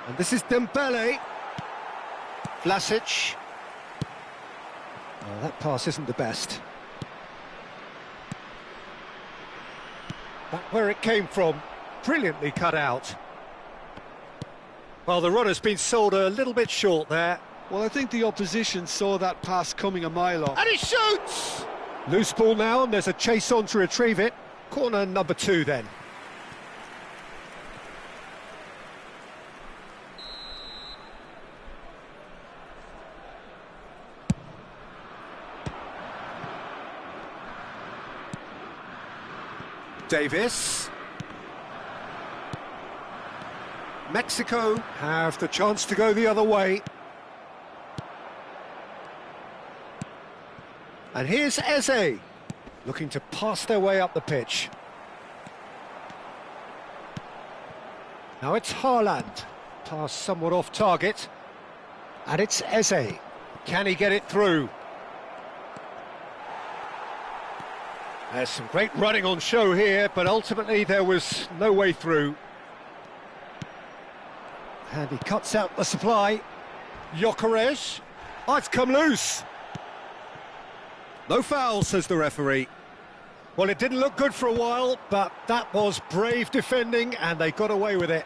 And this is Dembele. Vlasic. Oh, that pass isn't the best. Back where it came from. Brilliantly cut out. Well, the runner's been sold a little bit short there. Well, I think the opposition saw that pass coming a mile off. And he shoots! Loose ball now, and there's a chase on to retrieve it. Corner number 2 then. Davis. Mexico have the chance to go the other way. And here's Eze, looking to pass their way up the pitch. Now it's Haaland, Pass somewhat off target. And it's Eze. Can he get it through? There's some great running on show here, but ultimately there was no way through. And he cuts out the supply. Gyökeres. Oh, it's come loose. No foul, says the referee. Well, it didn't look good for a while, but that was brave defending, and they got away with it.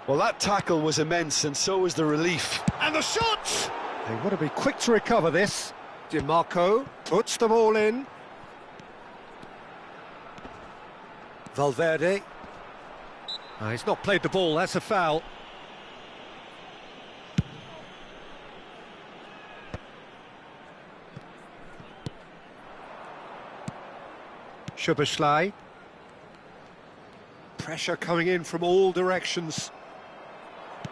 Well, that tackle was immense, and so was the relief. And the shot! They want to be quick to recover this. Di Marco puts them all in. Valverde. He's not played the ball, that's a foul. Szoboszlai. Pressure coming in from all directions.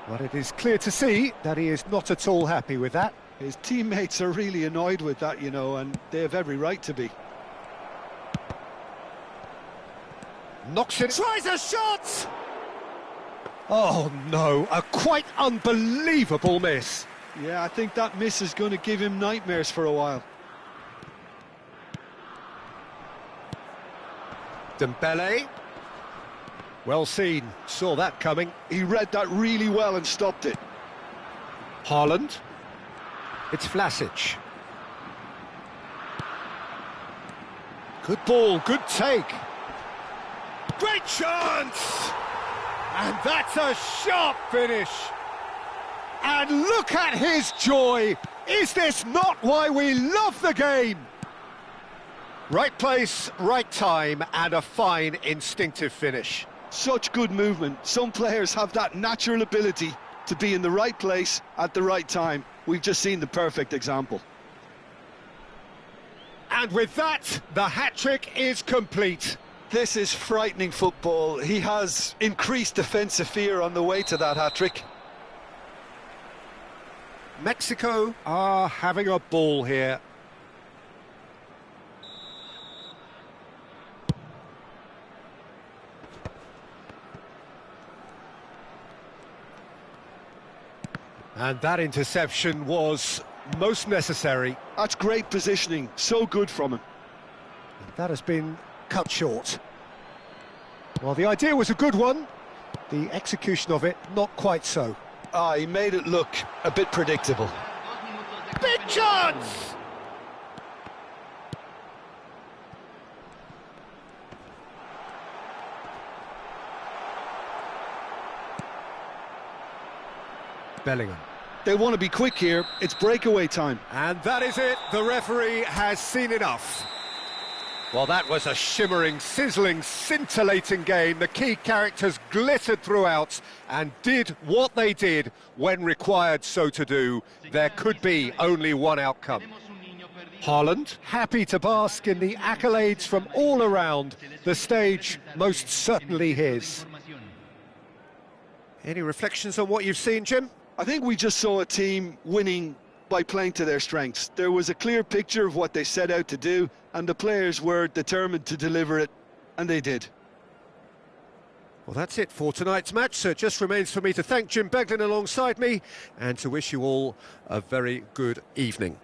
But it is clear to see that he is not at all happy with that. His teammates are really annoyed with that, you know, and they have every right to be. Knocks it. Tries a shot! Oh no, a quite unbelievable miss. Yeah, I think that miss is going to give him nightmares for a while. Dembele. Well seen, saw that coming. He read that really well and stopped it. Haaland. It's Vlasic. Good ball, good take. Great chance! And that's a sharp finish. And look at his joy. Is this not why we love the game? Right place, right time, and a fine instinctive finish. Such good movement. Some players have that natural ability to be in the right place at the right time. We've just seen the perfect example. And with that, the hat-trick is complete. This is frightening football. He has increased defensive fear on the way to that hat-trick. Mexico are having a ball here. And that interception was most necessary. That's great positioning, so good from him. That has been cut short. Well, the idea was a good one, the execution of it not quite so. He made it look a bit predictable. Big chance! Bellingham. They want to be quick here, it's breakaway time. And that is it, the referee has seen enough. Well, that was a shimmering, sizzling, scintillating game. The key characters glittered throughout and did what they did when required so to do. There could be only one outcome. Haaland, happy to bask in the accolades from all around, the stage most certainly his. Any reflections on what you've seen, Jim? I think we just saw a team winning by playing to their strengths. There was a clear picture of what they set out to do, and the players were determined to deliver it, and they did. Well, that's it for tonight's match, so it just remains for me to thank Jim Beglin alongside me and to wish you all a very good evening.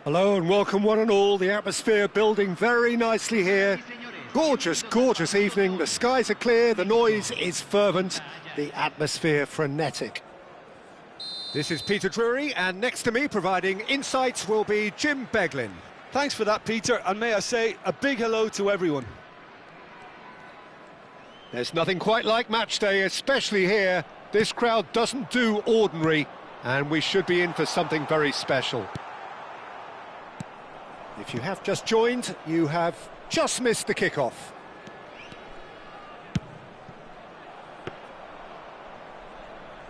Hello and welcome one and all. The atmosphere building very nicely here. Gorgeous, gorgeous evening. The skies are clear, the noise is fervent, the atmosphere frenetic. This is Peter Drury, and next to me providing insights will be Jim Beglin. Thanks for that, Peter, and may I say a big hello to everyone. There's nothing quite like match day, especially here. This crowd doesn't do ordinary, and we should be in for something very special. If you have just joined, you have just missed the kickoff.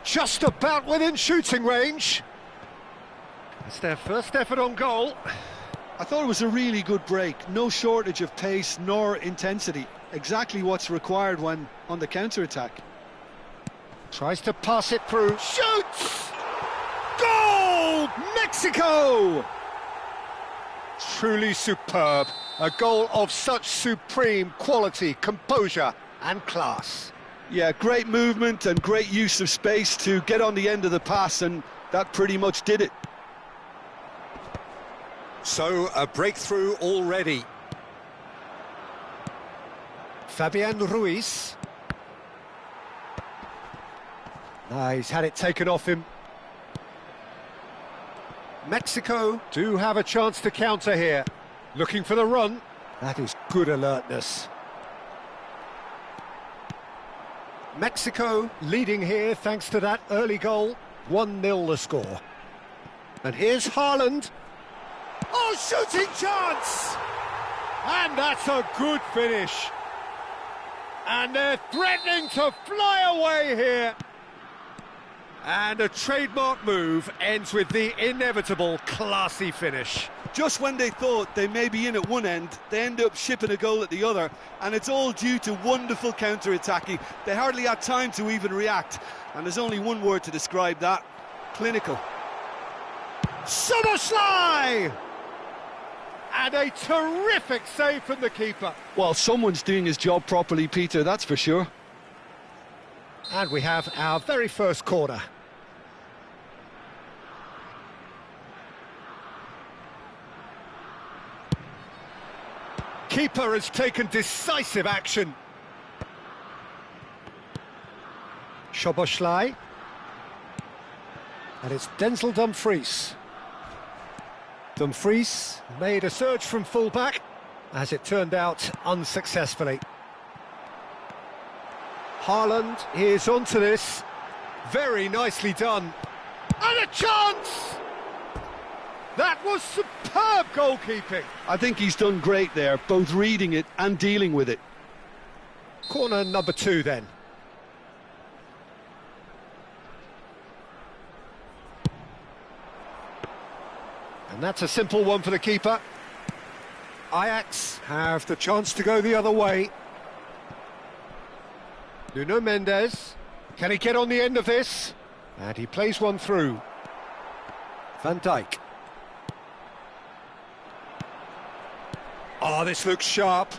Just about within shooting range. It's their first effort on goal. I thought it was a really good break. No shortage of pace nor intensity. Exactly what's required when on the counter-attack. Tries to pass it through. Shoots! Goal! Mexico! Truly superb. A goal of such supreme quality, composure and class. Yeah, great movement and great use of space to get on the end of the pass, and that pretty much did it. So, a breakthrough already. Fabian Ruiz. He's had it taken off him. Mexico do have a chance to counter here. Looking for the run. That is good alertness. Mexico leading here thanks to that early goal. 1-0 the score. And here's Haaland. Oh, shooting chance! And that's a good finish. And they're threatening to fly away here. And a trademark move ends with the inevitable classy finish. Just when they thought they may be in at one end, they end up shipping a goal at the other, and it's all due to wonderful counter-attacking. They hardly had time to even react, and there's only one word to describe that: clinical. Szoboszlai! And a terrific save from the keeper. Well, someone's doing his job properly, Peter, that's for sure. And we have our very first corner. Keeper has taken decisive action. Szoboszlai. And it's Denzel Dumfries. Dumfries made a surge from full-back, as it turned out unsuccessfully. Haaland is onto this. Very nicely done. And a chance! That was superb goalkeeping. I think he's done great there, both reading it and dealing with it. Corner number 2 then. And that's a simple one for the keeper. Ajax have the chance to go the other way. Nuno Mendes. Can he get on the end of this? And he plays one through. Van Dijk. Oh, this looks sharp.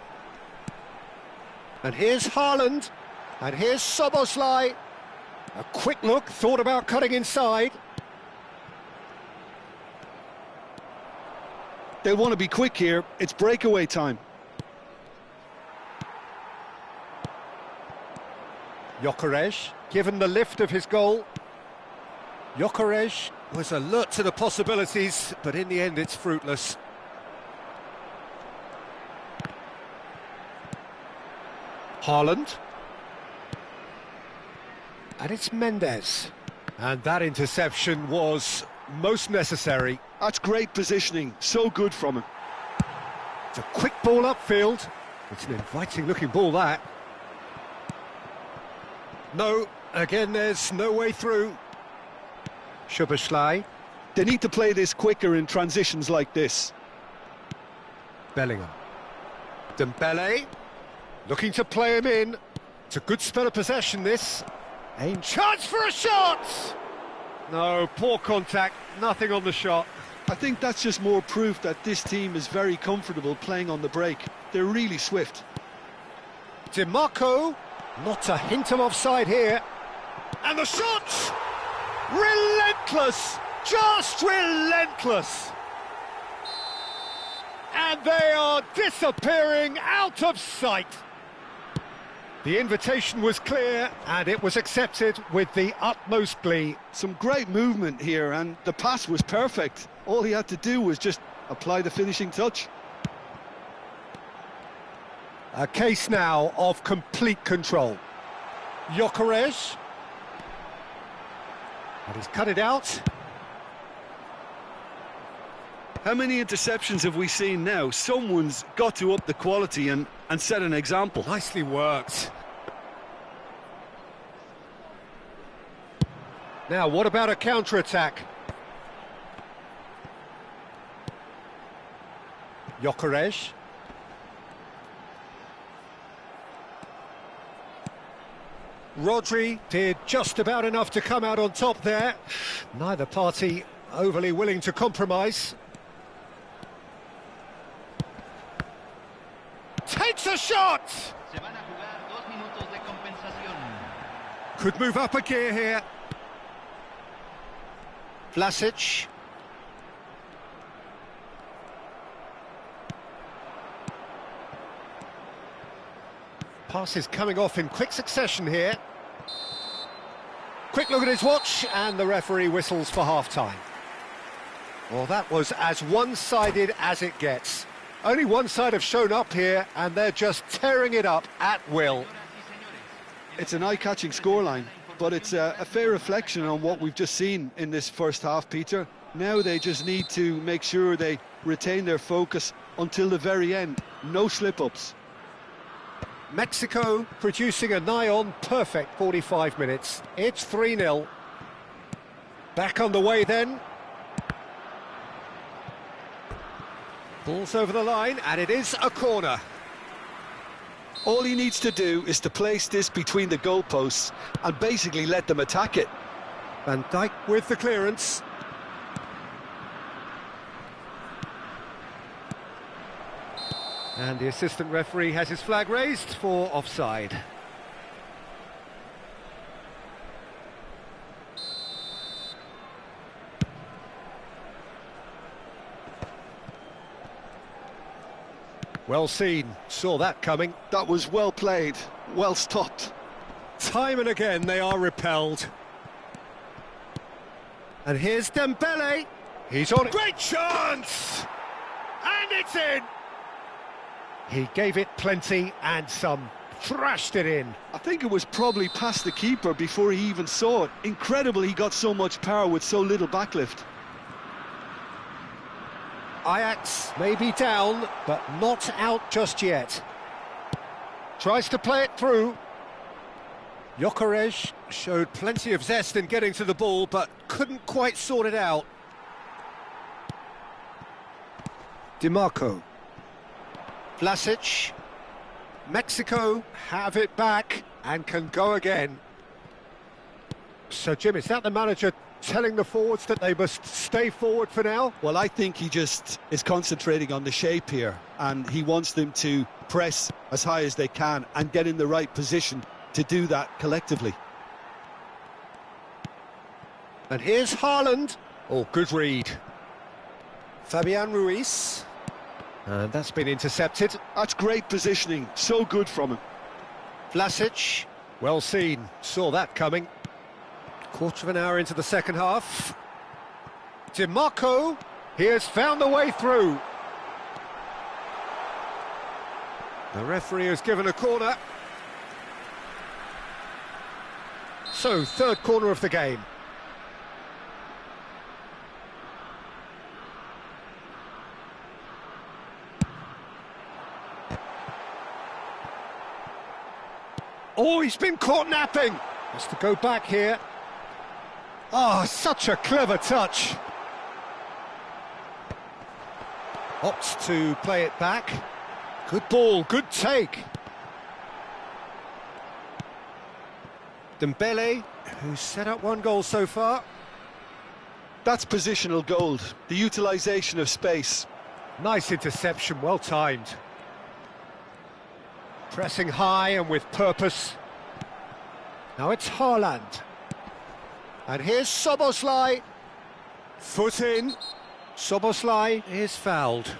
And here's Haaland. And here's Szoboszlai. A quick look, thought about cutting inside. They'll want to be quick here. It's breakaway time. Gyökeres, given the lift of his goal. Gyökeres was alert to the possibilities, but in the end it's fruitless. Haaland. And it's Mendes. And that interception was most necessary. That's great positioning, so good from him. It's a quick ball upfield. It's an inviting-looking ball, that. No, again, there's no way through. Szoboszlai. They need to play this quicker in transitions like this. Bellingham. Dembele. Looking to play him in. It's a good spell of possession, this. A chance for a shot! No, poor contact, nothing on the shot. I think that's just more proof that this team is very comfortable playing on the break. They're really swift. DiMarco, not a hint of offside here. And the shot! Relentless! Just relentless! and they are disappearing out of sight. The invitation was clear, and it was accepted with the utmost glee. Some great movement here, and the pass was perfect. All he had to do was just apply the finishing touch. A case now of complete control. Gyökeres. And he's cut it out. How many interceptions have we seen now? Someone's got to up the quality and set an example. Nicely worked. Now, what about a counter-attack? Gyökeres. Rodri did just about enough to come out on top there. Neither party overly willing to compromise. Takes a shot! Could move up a gear here. Vlasic. Passes coming off in quick succession here. Quick look at his watch, and the referee whistles for half-time. Well, that was as one-sided as it gets. Only one side have shown up here, and they're just tearing it up at will. It's an eye-catching scoreline, but it's a fair reflection on what we've just seen in this first half, Peter. Now they just need to make sure they retain their focus until the very end. No slip-ups. Mexico producing a nigh-on perfect 45 minutes. It's 3-0. Back on the way then. Ball's over the line, and it is a corner. All he needs to do is to place this between the goalposts and basically let them attack it. Van Dijk with the clearance. And the assistant referee has his flag raised for offside. Well seen, saw that coming. That was well played, well stopped. Time and again they are repelled. And here's Dembele. He's on it. Great chance! And it's in! He gave it plenty and some. Thrashed it in. I think it was probably past the keeper before he even saw it. Incredible he got so much power with so little backlift. Ajax may be down, but not out just yet. Tries to play it through. Gyökeres showed plenty of zest in getting to the ball, but couldn't quite sort it out. DiMarco. Vlasic. Mexico have it back and can go again. So, Jim, is that the manager telling the forwards that they must stay forward for now? Well, I think he just is concentrating on the shape here, and he wants them to press as high as they can and get in the right position to do that collectively. And here's Haaland. Oh, good read. Fabian Ruiz. And that's been intercepted. That's great positioning, so good from him. Vlasic. Well seen, saw that coming. Quarter of an hour into the second half. DiMarco, he has found the way through. The referee has given a corner. So, third corner of the game. Oh, he's been caught napping. Has to go back here. Oh, such a clever touch. Opts to play it back. Good ball, good take. Dembele, who's set up one goal so far. That's positional gold, the utilisation of space. Nice interception, well timed. Pressing high and with purpose. Now it's Haaland. And here's Szoboszlai. Foot in. Szoboszlai is fouled.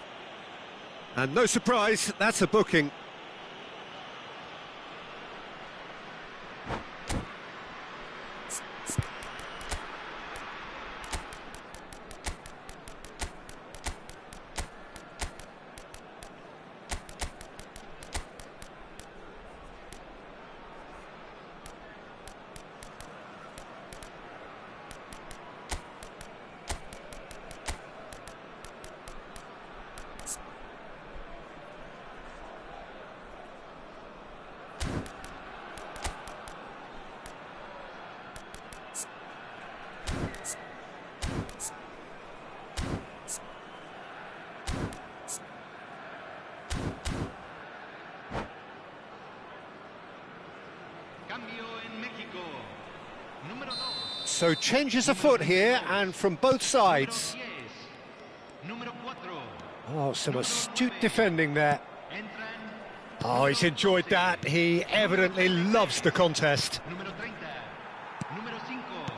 And no surprise, that's a booking. So changes afoot here, and from both sides. Oh, some astute defending there. Oh, he's enjoyed that. He evidently loves the contest.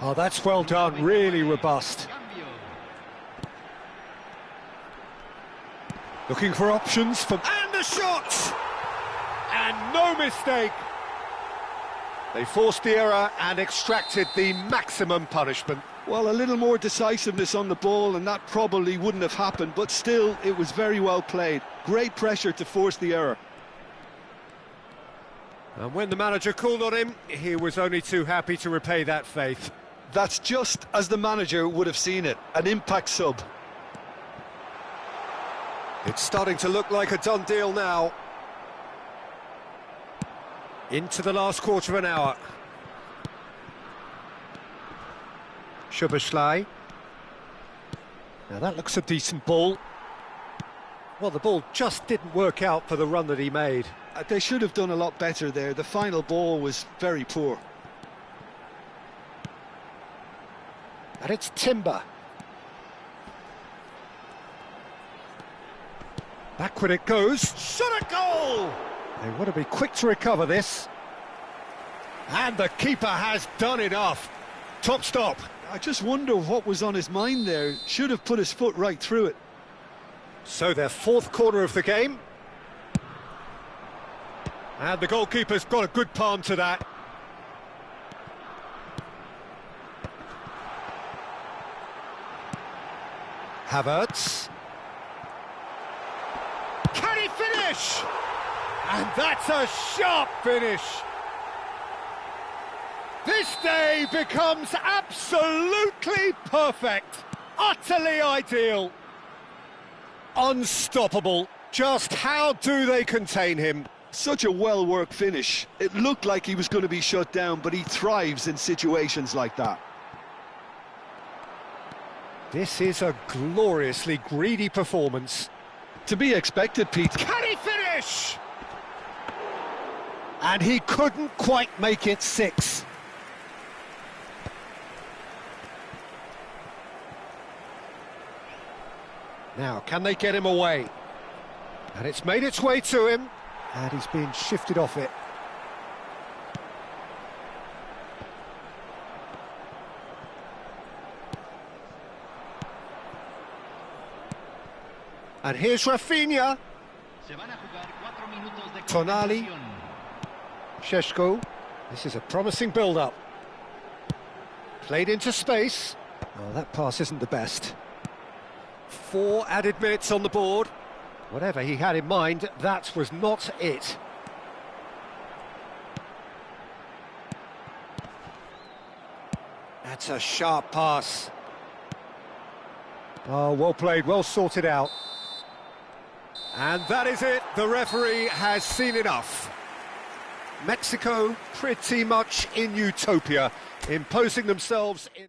Oh, that's well done, really robust. Looking for options for... And the shot! And no mistake! They forced the error and extracted the maximum punishment. Well, a little more decisiveness on the ball and that probably wouldn't have happened, but still, it was very well played. Great pressure to force the error. And when the manager called on him, he was only too happy to repay that faith. That's just as the manager would have seen it, an impact sub. It's starting to look like a done deal now. Into the last quarter of an hour. Szoboszlai. Now that looks a decent ball. Well, the ball just didn't work out for the run that he made. They should have done a lot better there. The final ball was very poor. And it's Timber. Backward it goes. Shot a goal! They want to be quick to recover this. And the keeper has done enough. Top stop. I just wonder what was on his mind there. Should have put his foot right through it. So their fourth corner of the game. And the goalkeeper's got a good palm to that. Havertz. Can he finish? And that's a sharp finish. This day becomes absolutely perfect. Utterly ideal. Unstoppable. Just how do they contain him? Such a well-worked finish. It looked like he was going to be shut down, but he thrives in situations like that. This is a gloriously greedy performance. To be expected, Pete. Can he finish? And he couldn't quite make it 6. Now, can they get him away? And it's made its way to him, and he's being shifted off it. And here's Rafinha. Tonali. Šeško. This is a promising build-up. Played into space. Oh, that pass isn't the best. 4 added minutes on the board. Whatever he had in mind, that was not it. That's a sharp pass. Oh, well played, well sorted out. And that is it. The referee has seen enough. Mexico pretty much in utopia, imposing themselves in...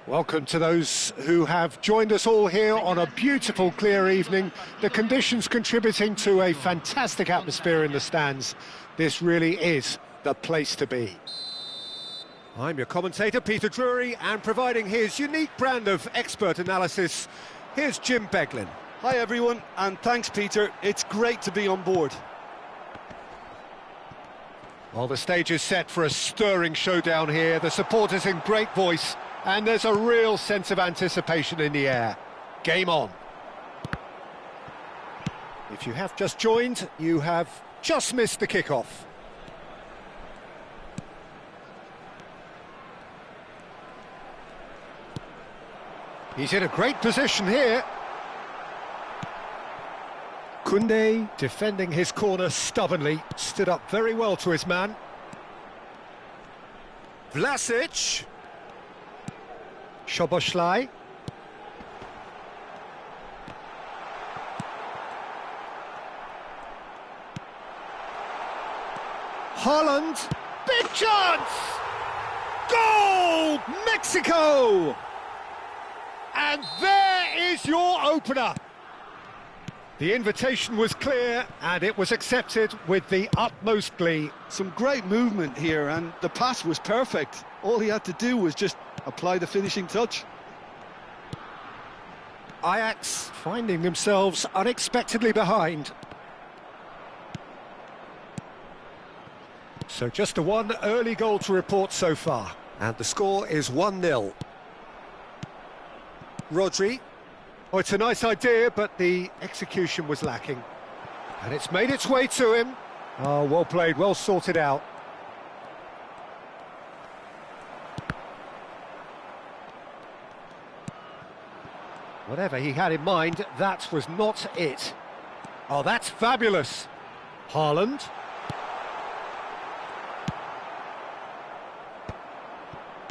Welcome to those who have joined us all here on a beautiful, clear evening. The conditions contributing to a fantastic atmosphere in the stands. This really is the place to be. I'm your commentator, Peter Drury, and providing his unique brand of expert analysis, here's Jim Beglin. Hi everyone, and thanks Peter, it's great to be on board. Well, the stage is set for a stirring showdown here, the supporters in great voice, and there's a real sense of anticipation in the air. Game on. If you have just joined, you have just missed the kickoff. He's in a great position here. Koundé, defending his corner stubbornly, stood up very well to his man. Vlasic. Szoboszlai. Haaland. Big chance! Goal! Mexico! And there is your opener. The invitation was clear and it was accepted with the utmost glee. Some great movement here and the pass was perfect. All he had to do was just apply the finishing touch. Ajax finding themselves unexpectedly behind. So just the one early goal to report so far. And the score is 1-0. Rodri. Oh, it's a nice idea, but the execution was lacking. And it's made its way to him. Oh, well played, well sorted out. Whatever he had in mind, that was not it. Oh, that's fabulous. Haaland.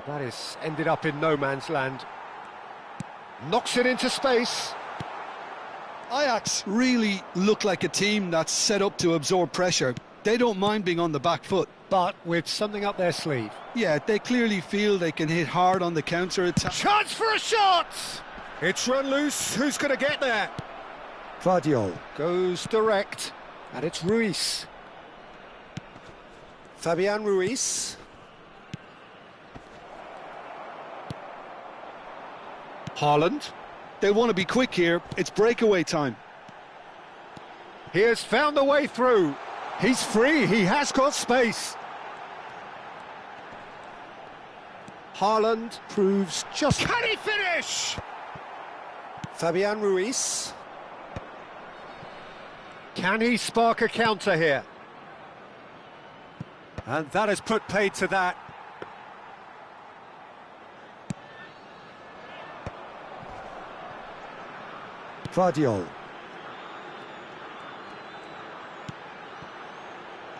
That is ended up in no man's land. Knocks it into space. Ajax really look like a team that's set up to absorb pressure. They don't mind being on the back foot. But with something up their sleeve. Yeah, they clearly feel they can hit hard on the counter-attack. Chance for a shot! It's run loose. Who's going to get there? Vardiol goes direct. And it's Ruiz. Fabian Ruiz. Haaland. They want to be quick here. It's breakaway time. He has found a way through. He's free. He has got space. Haaland proves just... Can he finish? Fabian Ruiz. Can he spark a counter here? And that has put paid to that. Vardiol.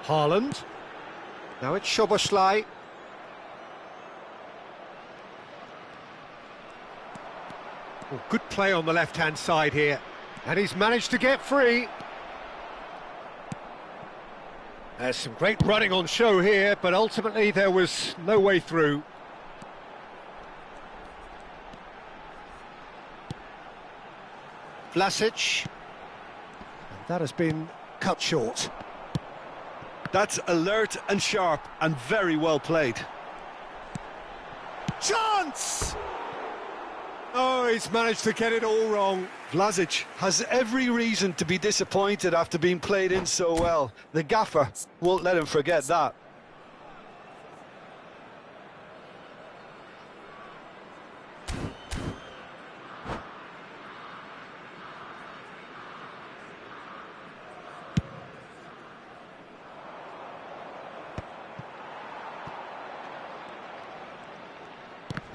Haaland. Now it's Szoboszlai. Oh, good play on the left-hand side here. And he's managed to get free. There's some great running on show here, but ultimately there was no way through. Vlasic. And that has been cut short. That's alert and sharp and very well played. Chance! Oh, he's managed to get it all wrong. Vlasic has every reason to be disappointed after being played in so well. The gaffer won't let him forget that.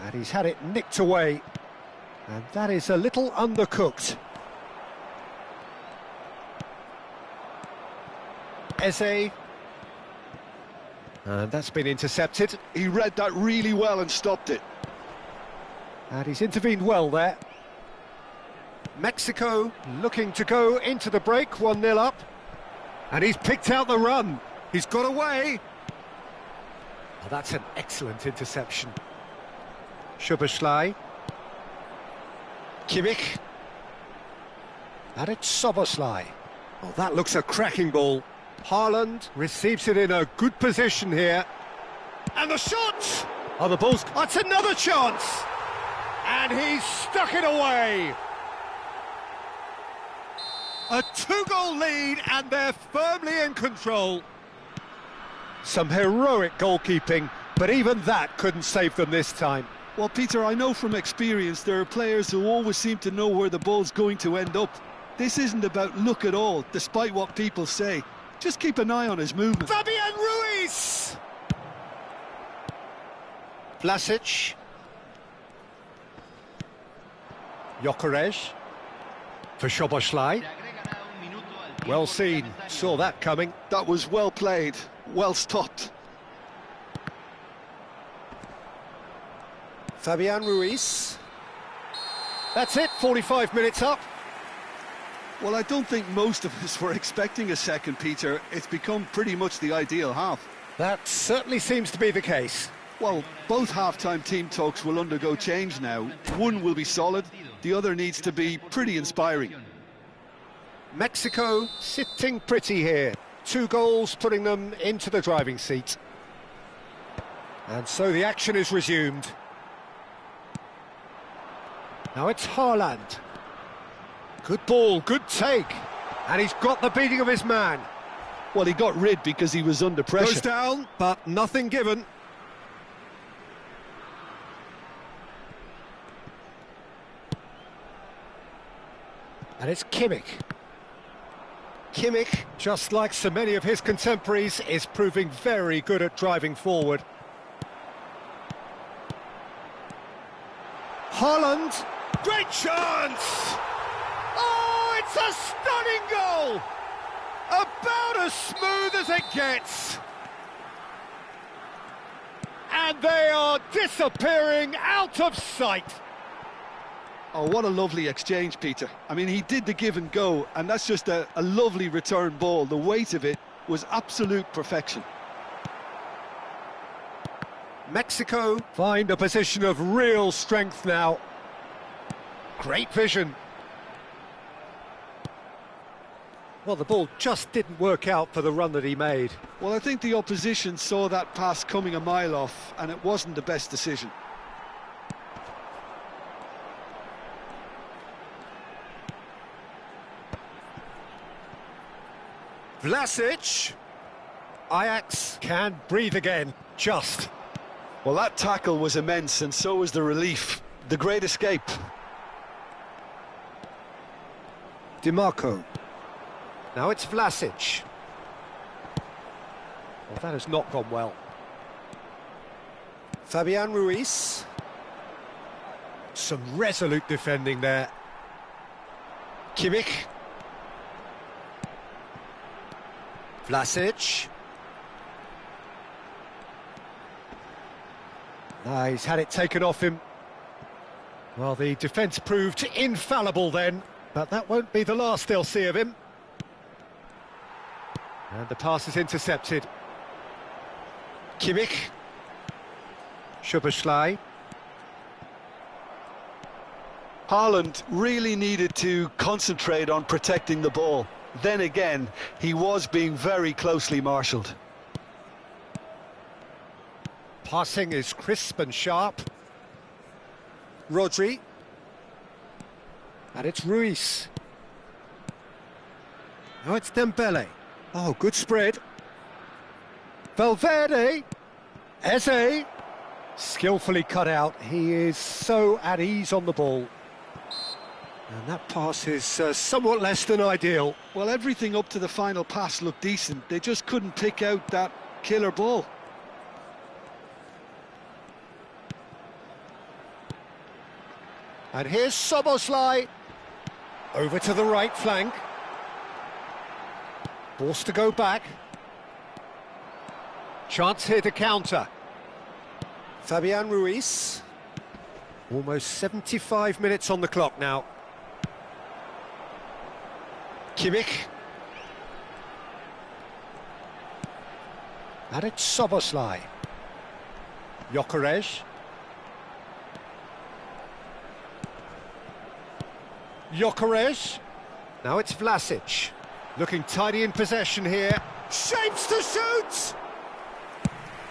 And he's had it nicked away. And that is a little undercooked. Eze. And that's been intercepted. He read that really well and stopped it. And he's intervened well there. Mexico looking to go into the break, 1-0 up. And he's picked out the run. He's got away. Oh, that's an excellent interception. Szoboszlai. Kimmich. And it's Szoboszlai. Oh, that looks a cracking ball. Haaland receives it in a good position here. And the shot! Oh, the ball's... That's another chance! And he's stuck it away! A 2-goal lead, and they're firmly in control. Some heroic goalkeeping, but even that couldn't save them this time. Well, Peter, I know from experience there are players who always seem to know where the ball's going to end up. This isn't about luck at all, despite what people say. Just keep an eye on his movement. Fabian Ruiz! Vlasic. Gyökeres. For Szoboszlai. Well seen, saw that coming. That was well played, well stopped. Fabian Ruiz. That's it, 45 minutes up. Well, I don't think most of us were expecting a second, Peter. It's become pretty much the ideal half. That certainly seems to be the case. Well, both half-time team talks will undergo change now. One will be solid, the other needs to be pretty inspiring. Mexico sitting pretty here. 2 goals putting them into the driving seat. And so the action is resumed. Now it's Haaland. Good ball, good take. And he's got the beating of his man. Well, he got rid because he was under pressure. Goes down, but nothing given. And it's Kimmich. Kimmich, just like so many of his contemporaries, is proving very good at driving forward. Haaland. Great chance! Oh, it's a stunning goal! About as smooth as it gets. And they are disappearing out of sight. Oh, what a lovely exchange, Peter. I mean, he did the give and go, and that's just a lovely return ball. The weight of it was absolute perfection. Mexico find a position of real strength now. Great vision. Well, the ball just didn't work out for the run that he made. Well, I think the opposition saw that pass coming a mile off, and it wasn't the best decision. Vlasic. Ajax can breathe again, just. Well, that tackle was immense, and so was the relief. The great escape. DiMarco. Now it's Vlasic. Well, that has not gone well. Fabian Ruiz. Some resolute defending there. Kimmich. Vlasic. He's had it taken off him. Well, the defence proved infallible then, but that won't be the last they'll see of him. And the pass is intercepted. Kimmich. Szoboszlai. Haaland really needed to concentrate on protecting the ball. Then again, he was being very closely marshalled. Passing is crisp and sharp. Rodri. And it's Ruiz. Now it's Dembele. Oh, good spread. Valverde. Eze. Skillfully cut out. He is so at ease on the ball. And that pass is somewhat less than ideal. Well, everything up to the final pass looked decent. They just couldn't pick out that killer ball. And here's Szoboszlai. Over to the right flank. Forced to go back. Chance here to counter. Fabian Ruiz. Almost 75 minutes on the clock now. Kimmich. And it's Szoboszlai. Gyökeres. Gyökeres. Now it's Vlasic. Looking tidy in possession here. Shapes to shoot!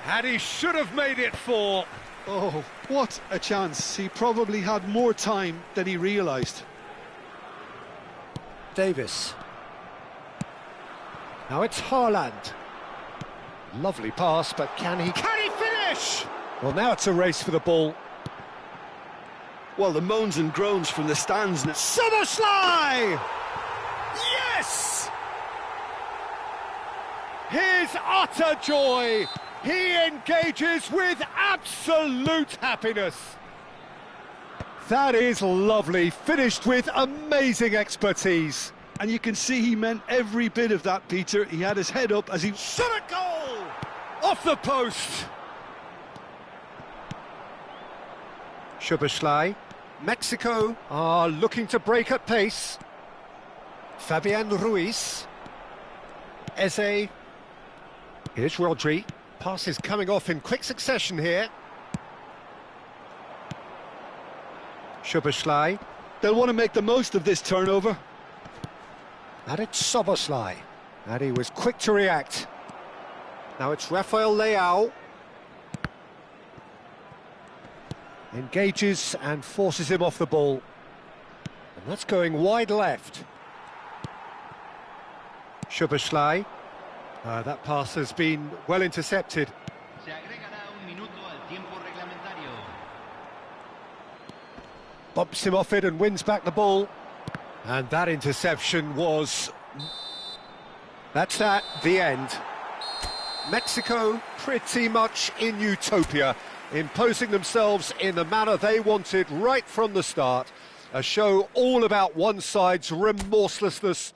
And he should have made it 4. Oh, what a chance. He probably had more time than he realised. Davis. Now it's Haaland. Lovely pass, but can he finish? Well, now it's a race for the ball. Well, the moans and groans from the stands. Szoboszlai! Yes! His utter joy. He engages with absolute happiness. That is lovely, finished with amazing expertise. And you can see he meant every bit of that, Peter. He had his head up as he shot a goal! Off the post! Szoboszlai. Mexico are looking to break at pace. Fabian Ruiz. Eze. Here's Rodri. Pass is coming off in quick succession here. Szoboszlai. They'll want to make the most of this turnover. And it's Szoboszlai. And he was quick to react. Now it's Rafael Leao. Engages and forces him off the ball. And that's going wide left. Szoboszlai. That pass has been well intercepted. Bumps him off it and wins back the ball. And that interception was... That's that, the end. Mexico pretty much in utopia, imposing themselves in the manner they wanted right from the start. A show all about one side's remorselessness,